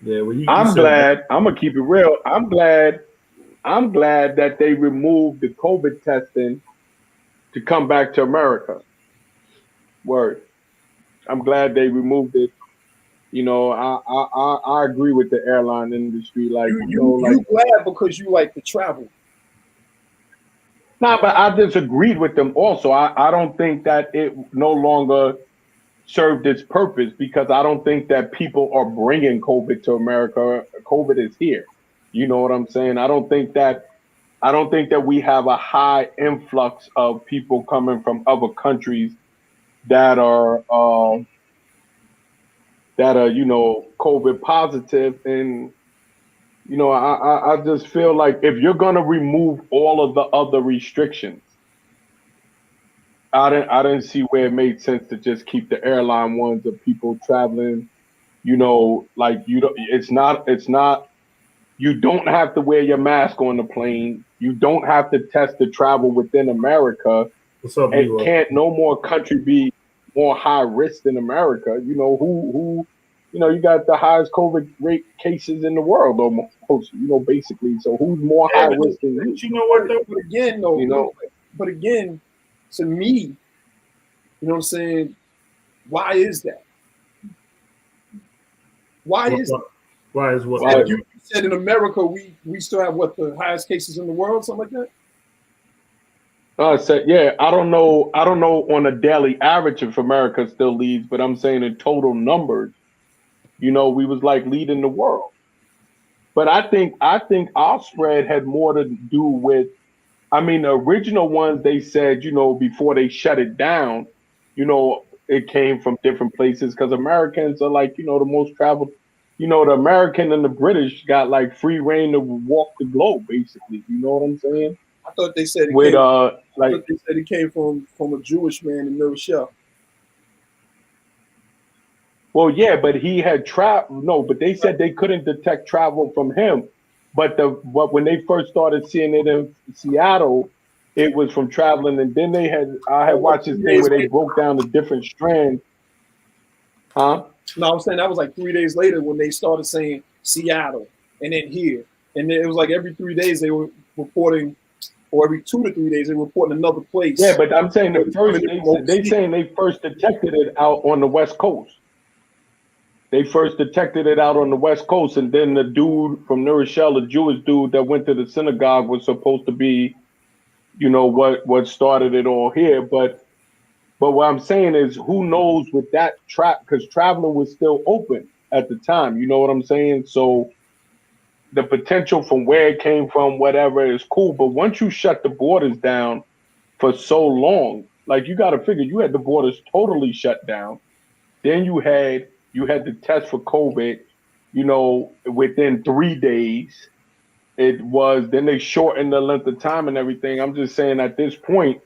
Yeah, well, I'm glad. I'm gonna keep it real. I'm glad that they removed the COVID testing to come back to America. Word. I'm glad they removed it. I agree with the airline industry. Like you glad because you like to travel. Nah, but I disagreed with them also. I don't think that it no longer served its purpose because I don't think that people are bringing COVID to America. COVID is here. You know what I'm saying? I don't think that we have a high influx of people coming from other countries that are COVID positive. And I just feel like if you're gonna remove all of the other restrictions, I didn't see where it made sense to just keep the airline ones of people traveling. It's not. You don't have to wear your mask on the plane. You don't have to test to travel within America. What's up, and can't no more country be more high risk than America? Who you got the highest COVID rate cases in the world almost, basically. So who's more high risk than you? You know what though? But again, though, but again, to me, you know what I'm saying? Why is that? Why is what? You said in America we still have the highest cases in the world, something like that? I said, yeah, I don't know on a daily average if America still leads, but I'm saying in total numbers, we was like leading the world. But I think our spread had more to do with, the original ones they said, before they shut it down, it came from different places because Americans are like, the most traveled you know, the American and the British got like free reign to walk the globe, basically. You know what I'm saying? I thought they said it With came. I like, thought they said it came from a Jewish man in New Rochelle. well, yeah, but he had traveled. No, but they said they couldn't detect travel from him. But when they first started seeing it in Seattle, it was from traveling. And then I had watched this thing where they broke down the different strands. Huh? No, I'm saying that was like 3 days later when they started saying Seattle and then here. And then it was like every 3 days they were reporting, or every 2 to 3 days they were reporting another place. Yeah, but I'm saying they saying they first detected it out on the West Coast. They first detected it out on the West Coast, and then the dude from New Rochelle, the Jewish dude that went to the synagogue, was supposed to be, you know, what started it all here. But what I'm saying is, who knows with that because traveling was still open at the time. You know what I'm saying? So the potential from where it came from, whatever, is cool. But once you shut the borders down for so long, like, you got to figure, you had the borders totally shut down. Then you had the test for COVID, you know, within 3 days. Then they shortened the length of time and everything. I'm just saying, at this point,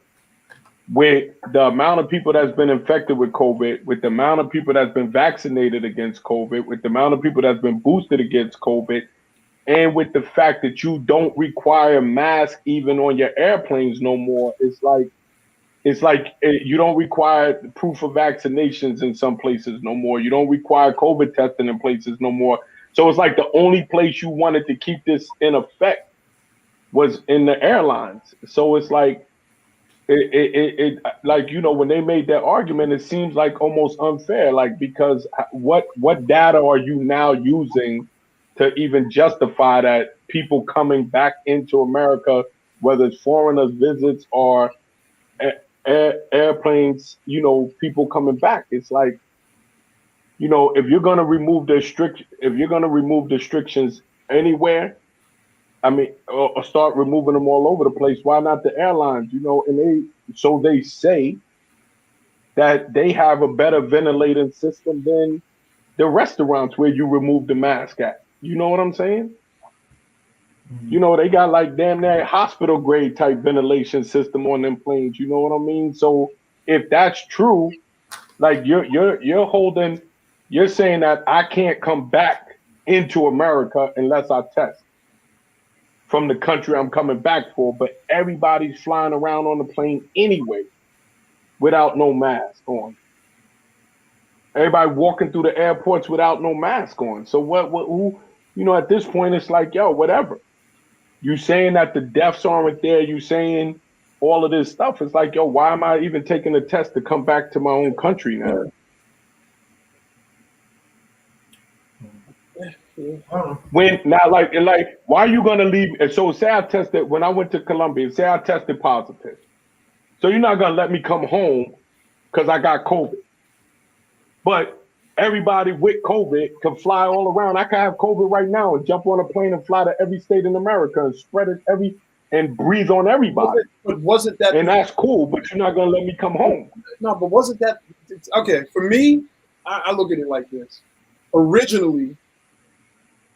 with the amount of people that's been infected with COVID, with the amount of people that's been vaccinated against COVID, with the amount of people that's been boosted against COVID, and with the fact that you don't require masks even on your airplanes no more, it's like you don't require proof of vaccinations in some places no more. You don't require COVID testing in places no more. So it's like the only place you wanted to keep this in effect was in the airlines. So it's like, like, you know, when they made that argument, it seems like almost unfair, like, because what data are you now using to even justify that people coming back into America, whether it's foreigners visits or airplanes, you know, people coming back? It's like, you know, if you're gonna remove restrictions anywhere, I mean, or start removing them all over the place, why not the airlines? You know, and they say that they have a better ventilating system than the restaurants where you remove the mask at. You know what I'm saying? Mm-hmm. You know, they got like damn near hospital grade type ventilation system on them planes. You know what I mean? So if that's true, like you're saying that I can't come back into America unless I test from the country I'm coming back for, but everybody's flying around on the plane anyway without no mask on. Everybody walking through the airports without no mask on. So who, you know, at this point, it's like, yo, whatever. You saying that the deaths aren't there, you saying all of this stuff. It's like, yo, why am I even taking a test to come back to my own country now? When now, like, why are you gonna leave? And so say I tested when I went to Colombia. Say I tested positive, so you're not gonna let me come home because I got COVID. But everybody with COVID can fly all around. I can have COVID right now and jump on a plane and fly to every state in America and spread it and breathe on everybody. But wasn't that? And that's cool. But you're not gonna let me come home. No, but wasn't that okay? For me, I look at it like this. Originally,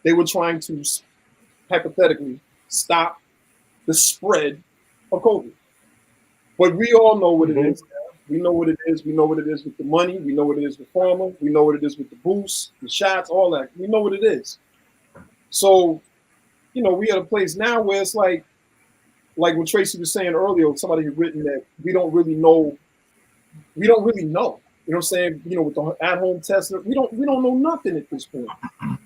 they were trying to hypothetically stop the spread of COVID. But we all know what it is. We know what it is. We know what it is with the money. We know what it is with pharma. We know what it is with the boosts, the shots, all that. We know what it is. So, you know, we at a place now where it's like what Tracy was saying earlier, somebody had written that we don't really know. We don't really know. You know what I'm saying? You know, with the at-home testing, we don't know nothing at this point.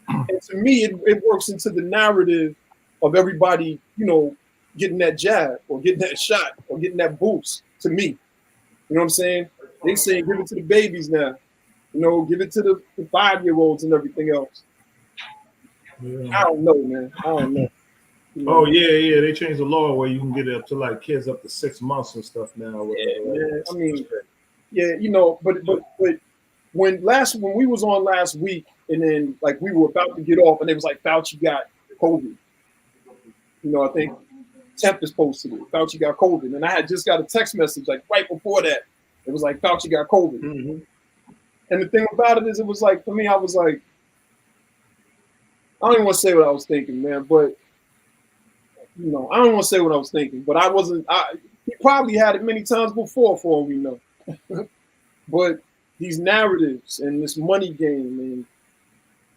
And to me, it works into the narrative of everybody, you know, getting that jab or getting that shot or getting that boost. To me, you know what I'm saying? They saying give it to the babies now, you know, give it to the 5-year-olds and everything else. Yeah. I don't know, man. I don't know. You know? Oh yeah, they changed the law where you can get it up to like kids up to 6 months and stuff now. Yeah, I mean, yeah, you know, but when we was on last week, and then like we were about to get off, and it was like Fauci got COVID. You know, I think Tempest posted it. Fauci got COVID, and I had just got a text message like right before that. It was like Fauci got COVID. Mm-hmm. And the thing about it is, it was like for me, I was like, don't even want to say what I was thinking, man. But I don't want to say what I was thinking. But I wasn't. He probably had it many times before, for all we know. But these narratives and this money game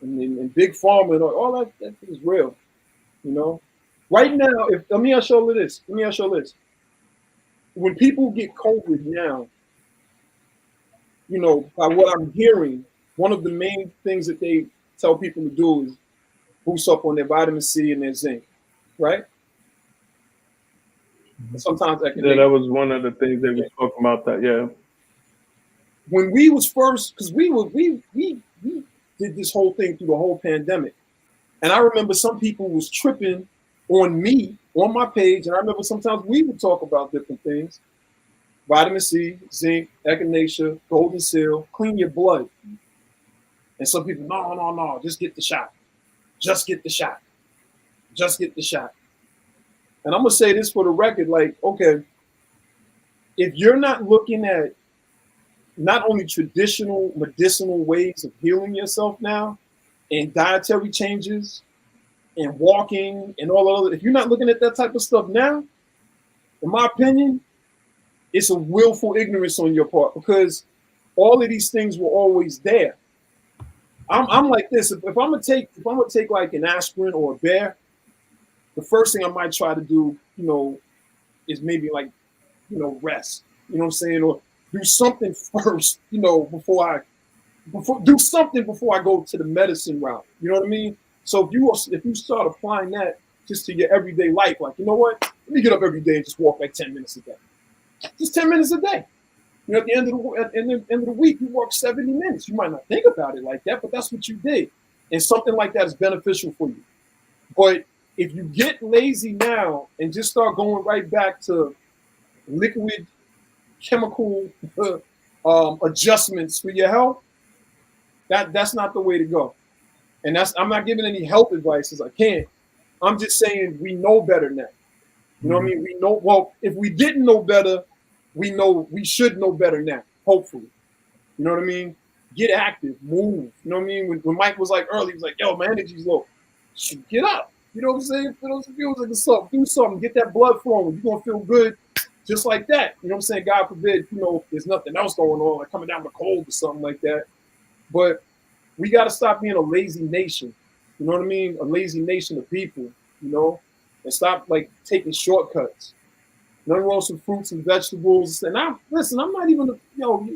and big pharma and all that is real. Right now, let me ask you this. When people get COVID now, by what I'm hearing, one of the main things that they tell people to do is boost up on their vitamin C and their zinc, right? And sometimes that can. Yeah, that was one of the things they were talking about. That when we was first, because we did this whole thing through the whole pandemic, and I remember some people was tripping on me on my page, and I remember sometimes we would talk about different things: vitamin C, zinc, echinacea, golden seal, clean your blood. And some people, no, just get the shot, just get the shot, just get the shot. And I'm gonna say this for the record, like, okay, if you're not looking at not only traditional medicinal ways of healing yourself now and dietary changes and walking and all of that, if you're not looking at that type of stuff now, in my opinion, it's a willful ignorance on your part, because all of these things were always there. I'm like this. If I'm gonna take like an aspirin or a bear, the first thing I might try to do, is maybe like, rest. You know what I'm saying? Or do something first, before I go to the medicine route. You know what I mean? So if you start applying that just to your everyday life, like, you know what? Let me get up every day and just walk like 10 minutes a day. Just 10 minutes a day. At the end of the week, you walk 70 minutes. You might not think about it like that, but that's what you did. And something like that is beneficial for you. But if you get lazy now and just start going right back to liquid chemical adjustments for your health, that's not the way to go. And I'm not giving any health advice, as I can't. I'm just saying we know better now. You know what I mean? We know, well, if we didn't know better, we should know better now, hopefully. You know what I mean? Get active, move. You know what I mean? When Mike was like early, he was like, yo, my energy's low. Get up. You know what I'm saying? For those of you who's like, do something, get that blood flowing. You're going to feel good just like that. You know what I'm saying? God forbid, if there's nothing else going on, like coming down with a cold or something like that. But we got to stop being a lazy nation. You know what I mean? A lazy nation of people, and stop like taking shortcuts. Nothing wrong with some fruits and vegetables. And I'm not even,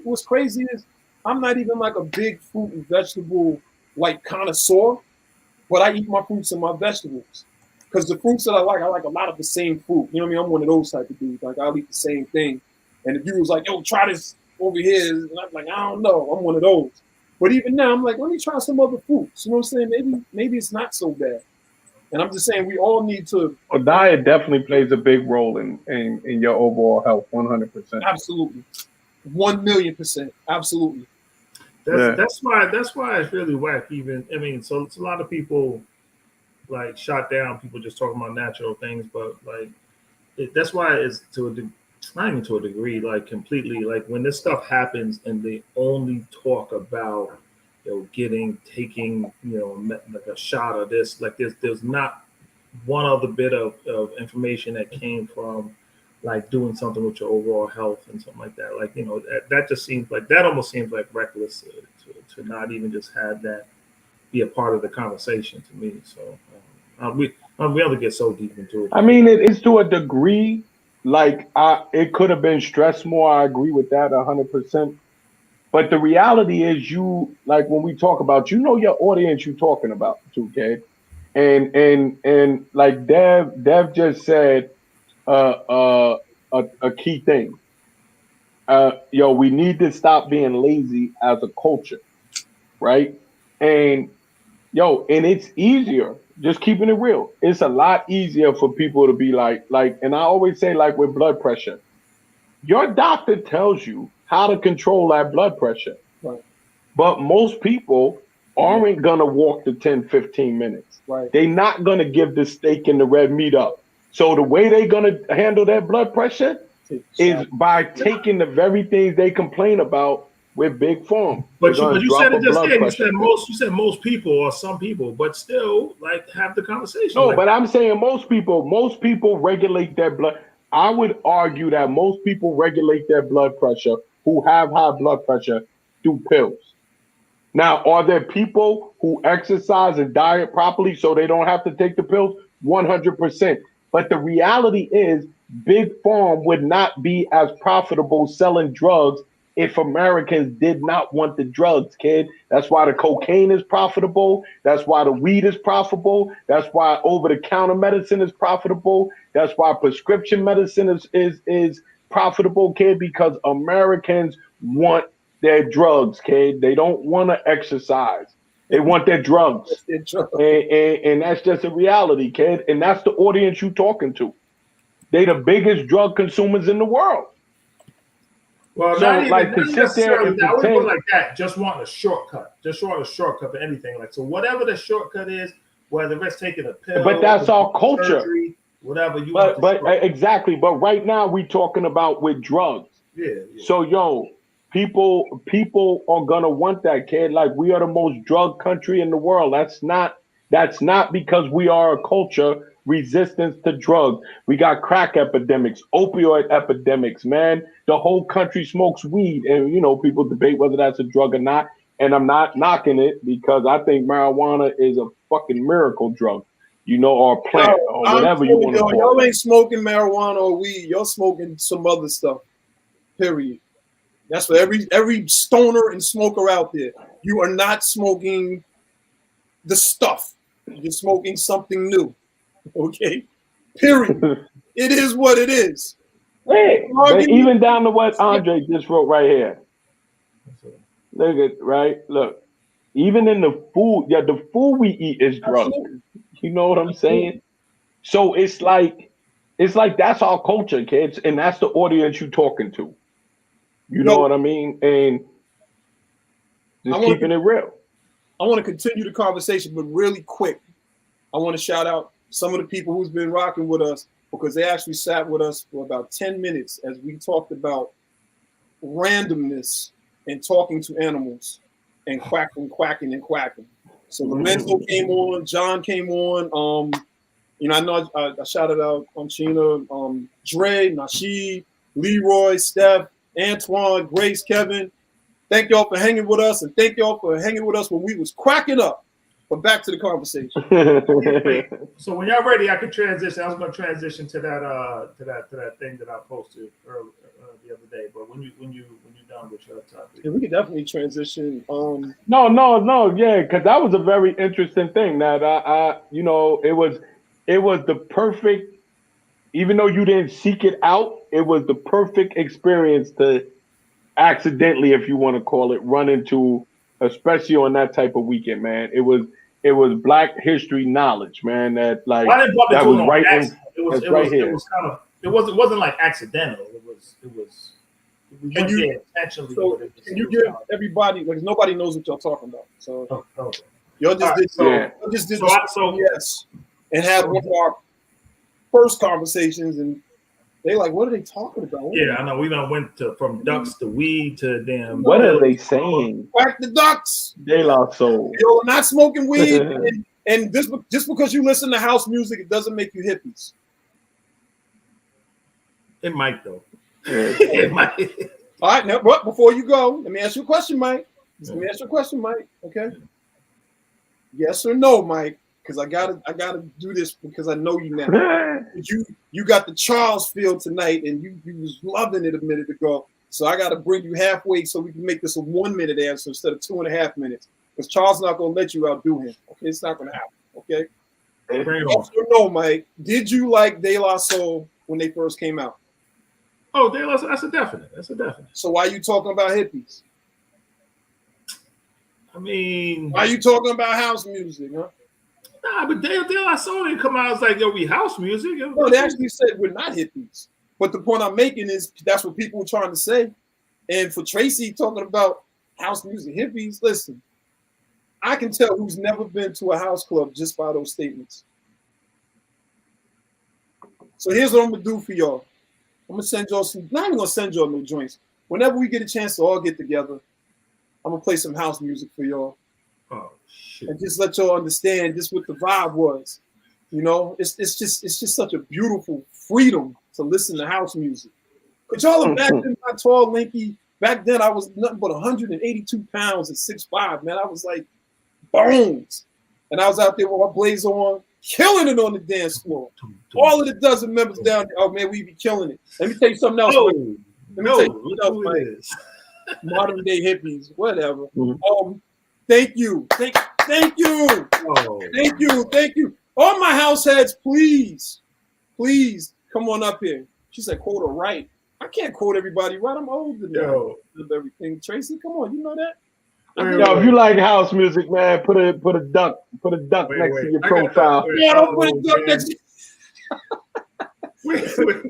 what's crazy is I'm not even like a big fruit and vegetable like connoisseur, but I eat my fruits and my vegetables. Because the fruits that I like a lot of the same fruit. You know what I mean? I'm one of those type of dudes. Like, I'll eat the same thing. And if you was like, yo, try this over here, and I'm like, I don't know. I'm one of those. But even now, I'm like, let me try some other fruits. You know what I'm saying? Maybe it's not so bad. And I'm just saying we all need to. Well, diet definitely plays a big role in your overall health, 100%. Absolutely. 1,000,000%. Absolutely. That's why it's really whack. Even, I mean, so it's a lot of people like shot down people just talking about natural things, but like that's why it's not even to a degree, like completely, like when this stuff happens and they only talk about taking like a shot of this, like there's not one other bit of information that came from like doing something with your overall health and something like that. Like, that just seems like, that almost seems like reckless to not even just have that be a part of the conversation to me. So we have to get so deep into it. I mean, it is to a degree. Like, it could have been stressed more. I agree with that 100%. But the reality is, like when we talk about, your audience you're talking about, 2K, and like Dev just said a key thing. We need to stop being lazy as a culture, right? And it's easier. Just keeping it real. It's a lot easier for people to be like, and I always say, like with blood pressure, your doctor tells you how to control that blood pressure. Right. But most people aren't going to walk the 10, 15 minutes. Right. They're not going to give the steak and the red meat up. So the way they're going to handle their blood pressure is by taking the very things they complain about with Big Form. But They're gonna you drop said a it just blood then. pressure pill. You said most people or some people, but still like have the conversation. No, like, but I'm saying most people regulate their blood. I would argue that most people regulate their blood pressure who have high blood pressure through pills. Now, are there people who exercise and diet properly so they don't have to take the pills? 100%. But the reality is, Big Farm would not be as profitable selling drugs if Americans did not want the drugs, kid. That's why the cocaine is profitable. That's why the weed is profitable. That's why over-the-counter medicine is profitable. That's why prescription medicine is profitable, kid, because Americans want their drugs, kid. They don't want to exercise. They want their drugs. And that's just a reality, kid. And that's the audience you talking to. They the biggest drug consumers in the world. Well, So, not even, like, not to even sit there necessarily and that. I wouldn't put it pretend- like that. Just want a shortcut. Just want a shortcut for anything. Like, so whatever the shortcut is, whether it's taking a pill, But that's our culture. surgery, whatever you But want. exactly. But right now we talking about with drugs. Yeah. So people are gonna want that, kid. Like, we are the most drug country in the world. That's not because we are a culture resistance to drugs. We got crack epidemics, opioid epidemics, man. The whole country smokes weed, and people debate whether that's a drug or not. And I'm not knocking it because I think marijuana is a fucking miracle drug, or a plant or whatever you want to call it. Y'all ain't smoking marijuana or weed. Y'all smoking some other stuff. Period. That's for every stoner and smoker out there. You are not smoking the stuff. You're smoking something new. Okay? Period. It is what it is. Hey, but even down to what Andre just wrote right here. Look at right. Look, even in the food, the food we eat is drugs. You know what I'm saying? So it's like that's our culture, kids, and that's the audience you're talking to. You know what I mean? And just keeping it real. I want to continue the conversation, but really quick. I want to shout out some of the people who's been rocking with us because they actually sat with us for about 10 minutes as we talked about randomness and talking to animals and quacking. So Lorenzo came on, John came on. I know I shouted out China, Dre, Nasheed, Leroy, Steph, Antoine, Grace, Kevin. Thank y'all for hanging with us, and thank y'all for hanging with us when we was cracking up. But back to the conversation. So when y'all ready, I can transition. I was going to transition to that thing that I posted earlier the other day. But when you done with your topic, yeah, we could definitely transition. No, yeah, because that was a very interesting thing. That it was the perfect. Even though you didn't seek it out, it was the perfect experience to accidentally, if you want to call it, run into, especially on that type of weekend, man. It was Black history knowledge, man. That like that was right in, right here. It wasn't like accidental. It was we went there intentionally. So can you give everybody, like, nobody knows what y'all talking about. So y'all just did yes, and had one of our first conversations, and they like, what are they talking about? Yeah, I know. We done went from ducks to weed to damn. What are they saying? Whack the ducks. De La Soul. You're not smoking weed, and just because you listen to house music, it doesn't make you hippies. It might though. It might. All right, now, but before you go, let me ask you a question, Mike. Okay. Yes or no, Mike? Because I gotta do this because I know you now. You got the Charles feel tonight, and you was loving it a minute ago. So I gotta bring you halfway so we can make this a 1 minute answer instead of 2.5 minutes. Because Charles not gonna let you outdo him. Okay, it's not gonna happen. Okay. Yes or no, Mike? Did you like De La Soul when they first came out? Oh, De La Soul, that's a definite. So why are you talking about hippies? I mean, why are you talking about house music, huh? Nah, but De La Soul didn't come out as like, yo, we house music. No, they actually said we're not hippies. But the point I'm making is that's what people were trying to say. And for Tracy talking about house music, hippies, listen, I can tell who's never been to a house club just by those statements. So here's what I'm gonna do for y'all. I'm gonna send y'all some, not even gonna send y'all no joints. Whenever we get a chance to all get together, I'm gonna play some house music for y'all Oh shit. and just let y'all understand just what the vibe was. You know, it's just such a beautiful freedom to listen to house music. Cause y'all are back then, my tall, lanky. Back then, I was nothing but 182 pounds at 6'5". Man, I was like bones, and I was out there with my blazer on, killing it on the dance floor. All of the dozen members down there, oh man, we be killing it. Let me tell you something else. No, Let me tell you look who it is. modern day hippies, whatever. Thank you, thank you, Oh, thank you. All my house heads, please come on up here. She said, quote her right. I can't quote everybody right. I'm older now. yo. Of everything. Tracy, come on, you know that. Yo, if you like house music, man, put a duck Wait, next to your I got profile. that. Yeah, don't put it up next. Wait,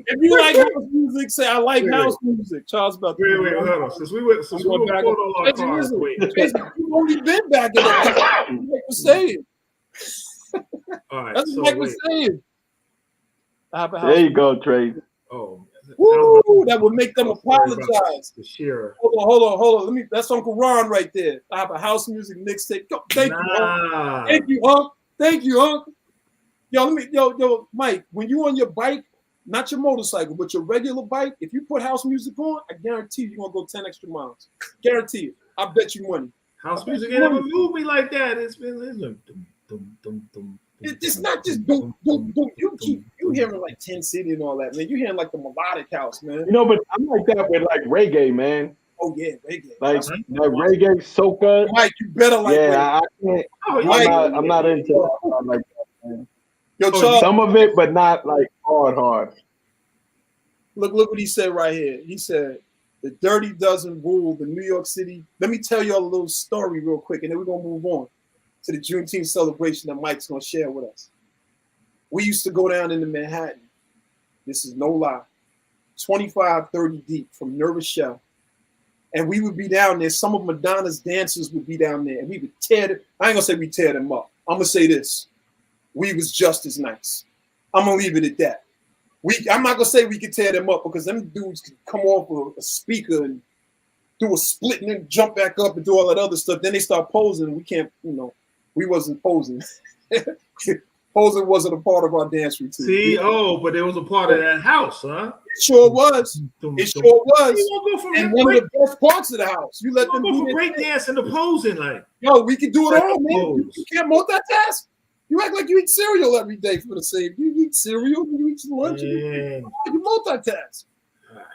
If you like house music, say I like Wait, house music. Charles about to hold on. Since we were back quote on our cards, wait. Tracy, you've only been back in that time. Like we're saying. All right, That's so like we're wait. saying. I have a house. There you go, Trey. Oh, Woo, that would make them apologize. The shearer. Hold on. That's Uncle Ron right there. I have a house music mixtape. Thank you, Unc. Thank you, Unc. Yo, Mike, when you on your bike, not your motorcycle, but your regular bike, if you put house music on, I guarantee you're gonna go 10 extra miles. Guarantee it. I bet you money. House music ain't never moved me like that. It's It's not just boom. You hearing like 10 City and all that, man. You hearing like the melodic house, man. You know, but I'm like that with like reggae, man. Oh yeah, reggae. Like that reggae, soca. Mike, you better like Yeah, reggae. I can't. I'm not into that like that, man. Yo, Charles, Some of it, but not like hard. look what he said right here. He said, the dirty dozen rule the New York City. Let me tell y'all a little story real quick, and then we're gonna move on to the Juneteenth celebration that Mike's gonna share with us. We used to go down into Manhattan. This is no lie. 25, 30 deep from Nervous Shell. And we would be down there. Some of Madonna's dancers would be down there, and we would tear them. I ain't gonna say we tear them up. I'm gonna say this. We was just as nice. I'm gonna leave it at that. I'm not gonna say we could tear them up because them dudes could come off a speaker and do a split and then jump back up and do all that other stuff. Then they start posing. We can't, we wasn't posing. Posing wasn't a part of our dance routine. See, but it was a part of that house, huh? It sure was. It sure was. You won't go from and one of the best parts of the house. You let them go do from break dancing to posing, like. Yo, we can do it all, man. You can't multitask. You act like you eat cereal every day for the same. You eat cereal, you eat lunch, you multitask.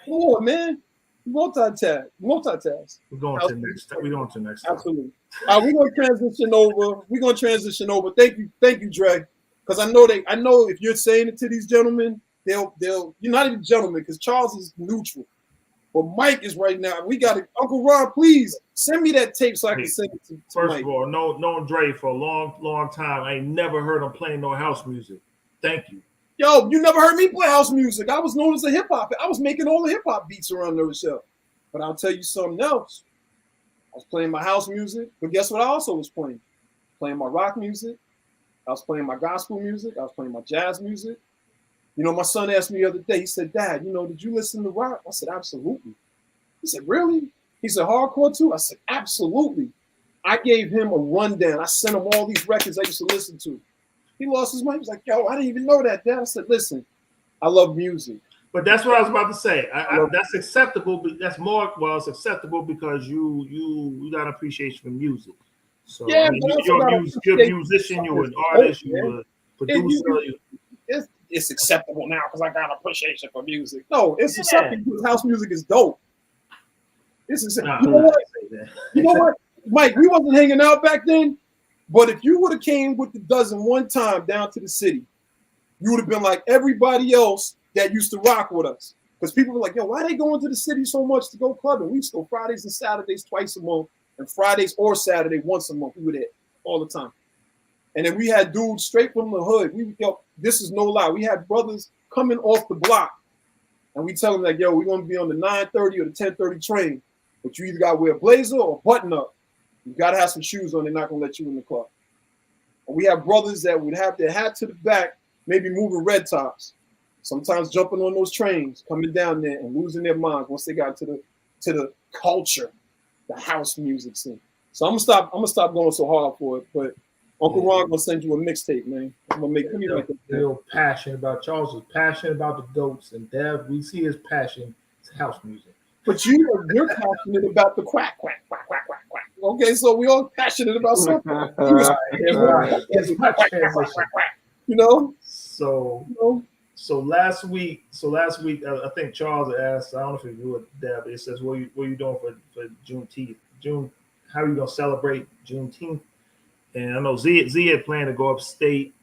Come on, man. Multitask. We're going to next time. Absolutely. We're gonna transition over. Thank you, Dre. Because I know if you're saying it to these gentlemen, they'll you're not even gentlemen because Charles is neutral. But Mike is right now. We got it. Uncle Ron, please send me that tape so I can send it to First Mike. of all, known Dre for a long time. I ain't never heard him playing no house music. Thank you. Yo, you never heard me play house music. I was known as a hip hop. I was making all the hip hop beats around the show. But I'll tell you something else. I was playing my house music, but guess what I also was playing? Playing my rock music. I was playing my gospel music. I was playing my jazz music. My son asked me the other day, he said, Dad, did you listen to rock? I said, absolutely. He said, really? He said, hardcore too? I said, absolutely. I gave him a rundown. I sent him all these records I used to listen to. He lost his mind. He was like, yo, I didn't even know that, Dad. I said, listen, I love music. But that's what I was about to say. That's acceptable. But that's more. Well, it's acceptable because you got appreciation for music. So yeah, you're a musician. You're an artist. You're a producer. It's acceptable now because I got appreciation for music. No, it's acceptable because house music is dope. You know what, Mike? We wasn't hanging out back then, but if you would have came with the dozen one time down to the city, you would have been like everybody else that used to rock with us. Because people were like, yo, why are they going to the city so much to go clubbing? We used to go Fridays and Saturdays twice a month, and Fridays or Saturday once a month. We were there all the time. And then we had dudes straight from the hood. This is no lie. We had brothers coming off the block, and we tell them like, yo, we're gonna be on the 9:30 or the 10:30 train, but you either gotta wear a blazer or a button up. You gotta have some shoes on. They're not gonna let you in the club. And we have brothers that would have their hat to the back, maybe moving red tops. Sometimes jumping on those trains, coming down there and losing their minds once they got to the culture. the house music scene. So I'm gonna stop going so hard for it. But Uncle Ron gonna send you a mixtape, man. I'm gonna make me like Real passionate about Charles is passionate about the goats, and Dev, we see his passion to house music. But you're passionate about the quack, quack, quack, quack, quack, quack. Okay, so we all passionate about something. It's my transition. You know? So last week, I think Charles asked, I don't know if you knew it, Dev, it says, what are you doing for Juneteenth? How are you gonna celebrate Juneteenth? And I know Z had planned to go upstate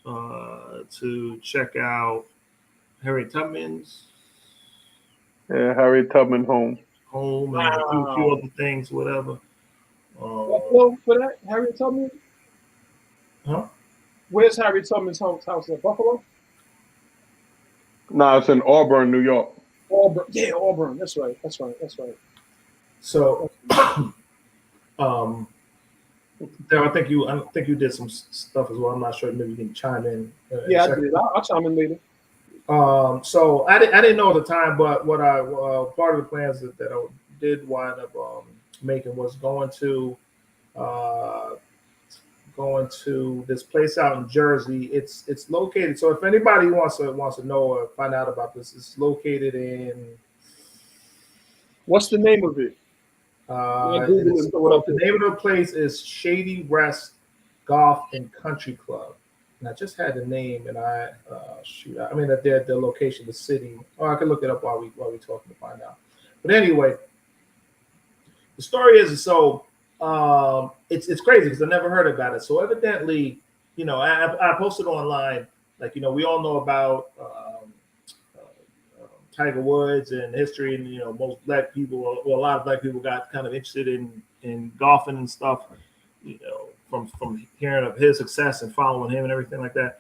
to check out Harriet Tubman's. Yeah, Harriet Tubman home And a few other things, whatever. Buffalo for that, Harriet Tubman? Huh? Where's Harriet Tubman's house in Buffalo? No, it's in Auburn, New York. Auburn. Yeah, Auburn. That's right. So, There, I think you did some stuff as well. I'm not sure. Maybe you can chime in. Yeah, I did. I'll chime in later. So I didn't know at the time, but what I part of the plans that I did wind up making was going to this place out in Jersey. It's located. So if anybody wants to know or find out about this, it's located in. What's the name of it? The name of the place is Shady Rest Golf and Country Club. And I just had the name, and the location, the city. Or I can look it up while we talking to find out. But anyway, the story is so it's crazy because I never heard about it. So evidently, I posted online, like we all know about Tiger Woods and history, and most black people, a lot of black people got kind of interested in golfing and stuff, from hearing of his success and following him and everything like that.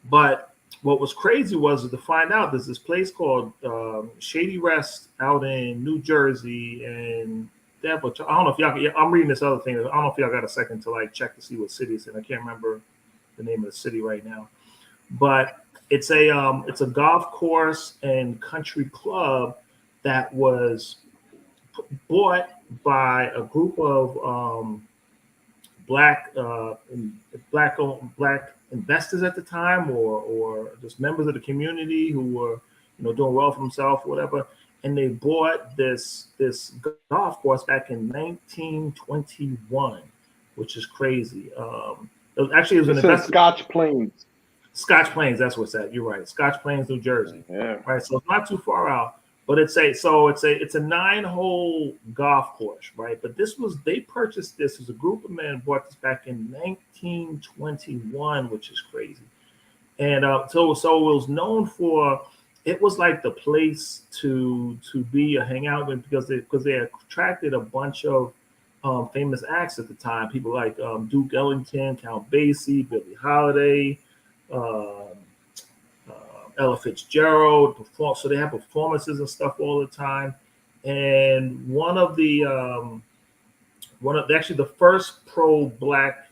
But what was crazy was to find out there's this place called Shady Rest out in New Jersey, and I don't know if y'all. I'm reading this other thing. I don't know if y'all got a second to check to see what city it's in. I can't remember the name of the city right now, but it's a golf course and country club that was bought by a group of black investors at the time, or just members of the community who were doing well for themselves or whatever. And they bought this golf course back in 1921, which is crazy. It was an investment. Scotch Plains. Scotch Plains, that's what's at. You're right. Scotch Plains, New Jersey. Yeah. Right. So it's not too far out, but it's a 9-hole golf course, right? But they purchased this as a group of men bought this back in 1921, which is crazy. And so it was known for. It was like the place to be a hangout with because they attracted a bunch of famous acts at the time. People like Duke Ellington, Count Basie, Billie Holiday, Ella Fitzgerald. So they have performances and stuff all the time. And one of the first pro black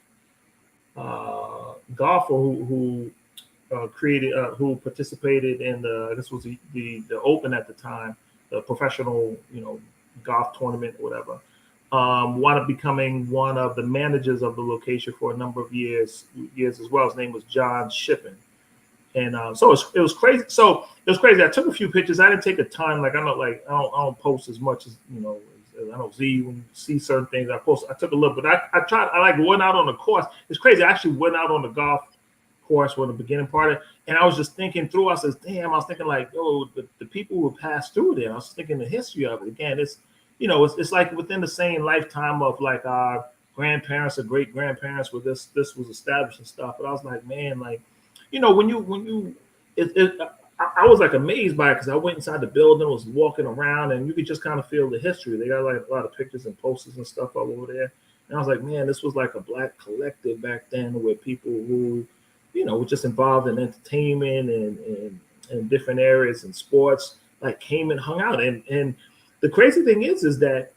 golfer who participated in this was the Open at the time, the professional golf tournament, whatever. Wound up becoming one of the managers of the location for a number of years as well. His name was John Shippen, and so it was crazy. So it was crazy. I took a few pictures. I didn't take a ton. I don't post as much as I know Z, when you see certain things I post. I took a look, but I went out on the course. It's crazy. I actually went out on the golf course for the beginning part of it, and I was just thinking through. I said, "Damn!" I was thinking the people who passed through there. I was thinking the history of it. Again, it's like within the same lifetime of like our grandparents or great grandparents where this was established and stuff. But I was like, man, I was like amazed by it because I went inside the building, was walking around, and you could just kind of feel the history. They got like a lot of pictures and posters and stuff all over there. And I was like, man, this was like a black collective back then where people who were just involved in entertainment and different areas and sports, came and hung out. And the crazy thing is that,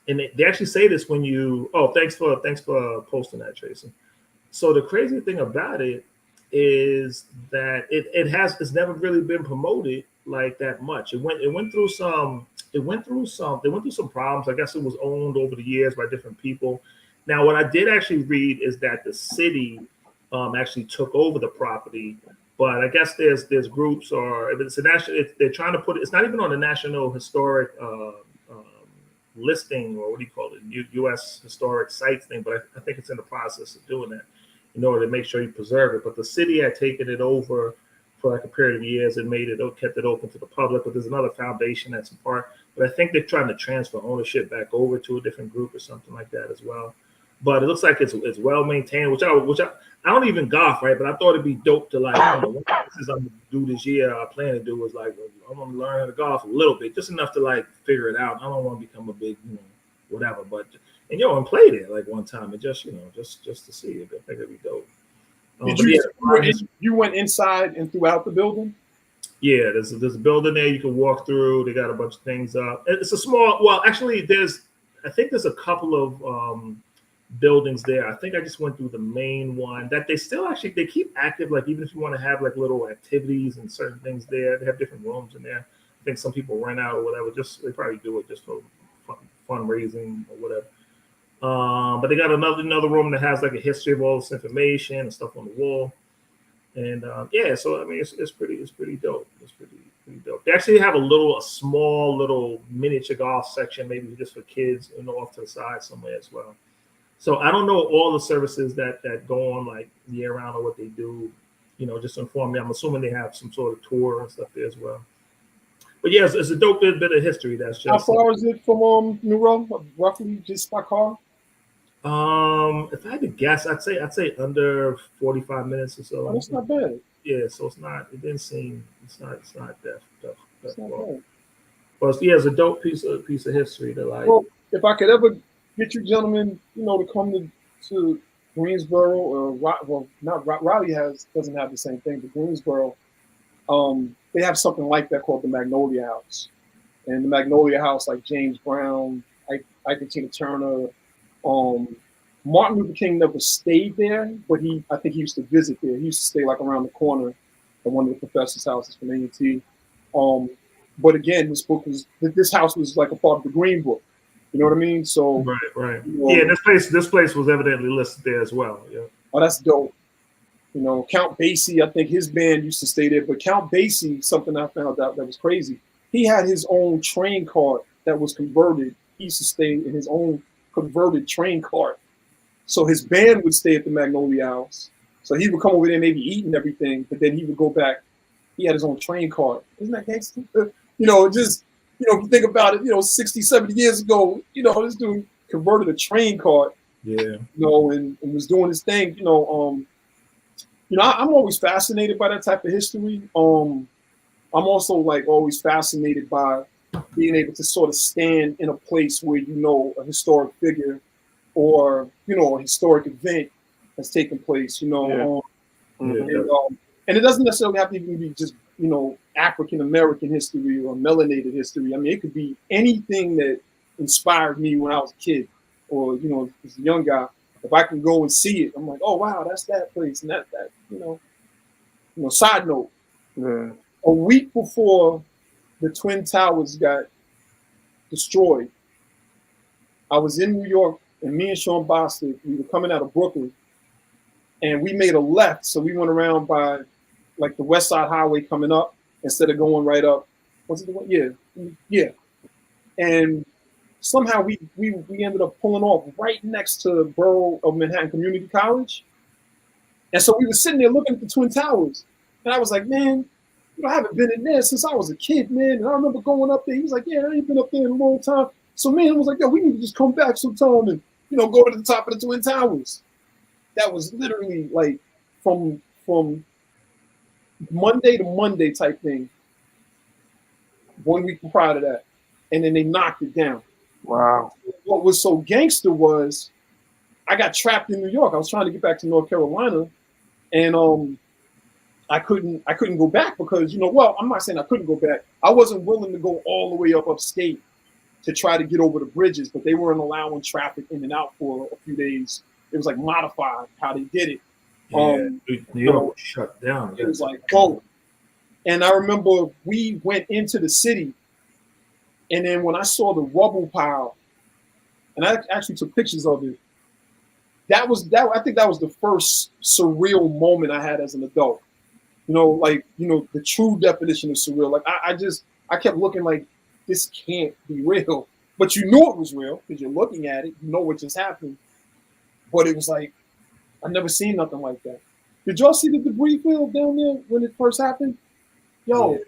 and they actually say this when thanks for posting that, Tracy. So the crazy thing about it is that it's never really been promoted like that much. It went through some They went through some problems. I guess it was owned over the years by different people. Now, what I did actually read is that the city actually took over the property, but I guess there's groups, or if it's a national, they're trying to put it. It's not even on the National Historic listing, or what do you call it, U.S. Historic Sites thing. But I think it's in the process of doing that in order to make sure you preserve it. But the city had taken it over for like a period of years and kept it open to the public. But there's another foundation that's a part. But I think they're trying to transfer ownership back over to a different group or something like that as well. But it looks like it's well maintained, which I don't even golf, right? But I thought it'd be dope to like, one of the things I'm gonna do this year, I plan to do is like, I'm gonna learn how to golf a little bit, just enough to like figure it out. I don't want to become a big, whatever. But and play there like one time and just just to see it. I think it'd be dope. You went inside and throughout the building? Yeah, there's a building there you can walk through. They got a bunch of things up. It's a small. Well, actually, I think there's a couple of buildings there. I think I just went through the main one that they keep active. Like even if you want to have like little activities and certain things there, they have different rooms in there. I think some people rent out or whatever. They probably do it just for fundraising or whatever. But they got another room that has like a history of all this information and stuff on the wall. And so I mean it's pretty dope. It's pretty dope. They actually have a small little miniature golf section, maybe just for kids, off to the side somewhere as well. So I don't know all the services that go on like year round or what they do, just inform me. I'm assuming they have some sort of tour and stuff there as well. But yes, it's a dope bit of history. That's just. How far is it from New Road? Roughly, just by car? If I had to guess, I'd say under 45 minutes or so. Oh, that's not bad. Yeah, so it's not. It didn't seem. It's not that far. Bad. But yeah, it's a dope piece of history to like. Well, if I could ever get you gentlemen, to come to Greensboro, or Raleigh doesn't have the same thing, but Greensboro, they have something like that called the Magnolia House, and the Magnolia House, like James Brown, Ike Tina Turner, Martin Luther King never stayed there, but I think he used to visit there. He used to stay like around the corner at one of the professors' houses from A&T. But again, this house was like a part of the Green Book. You know what I mean? So right. Yeah, this place was evidently listed there as well. Yeah. Oh, that's dope. Count Basie, I think his band used to stay there. But Count Basie, something I found out that was crazy. He had his own train car that was converted. He used to stay in his own converted train car. So his band would stay at the Magnolia House. So he would come over there, maybe eat and everything, but then he would go back. He had his own train car. Isn't that gangster? If you think about it, 60, 70 years ago, this dude converted a train car. Yeah. And was doing his thing. I'm always fascinated by that type of history. I'm also like always fascinated by being able to sort of stand in a place where a historic figure or a historic event has taken place. And it doesn't necessarily have to even be just African American history or melanated history. I mean, it could be anything that inspired me when I was a kid, or as a young guy. If I can go and see it, I'm like, oh wow, that's that place, and that. Side note, a week before the Twin Towers got destroyed, I was in New York, and me and Sean Bostic, we were coming out of Brooklyn, and we made a left, so we went around by like the West Side Highway coming up instead of going right up. Was it the one? Yeah. And somehow we ended up pulling off right next to the borough of Manhattan Community College. And so we were sitting there looking at the Twin Towers. And I was like, man, I haven't been in there since I was a kid, man. And I remember going up there. He was like, yeah, I ain't been up there in a long time. So man was like, yo, we need to just come back sometime and, go to the top of the Twin Towers. That was literally like from Monday to Monday type thing. 1 week prior to that. And then they knocked it down. Wow. What was so gangster was I got trapped in New York. I was trying to get back to North Carolina, and I couldn't go back because I'm not saying I couldn't go back. I wasn't willing to go all the way up upstate to try to get over the bridges, but they weren't allowing traffic in and out for a few days. It was like modified how they did it. New York was shut down. It was like, oh. And I remember we went into the city, And then when I saw the rubble pile, and I actually took pictures of it, I think that was the first surreal moment I had as an adult. The true definition of surreal. Like I kept looking like this can't be real. But you knew it was real because you're looking at it, you know what just happened. But it was like I've never seen nothing like that. Did y'all see the debris field down there when it first happened? Yo,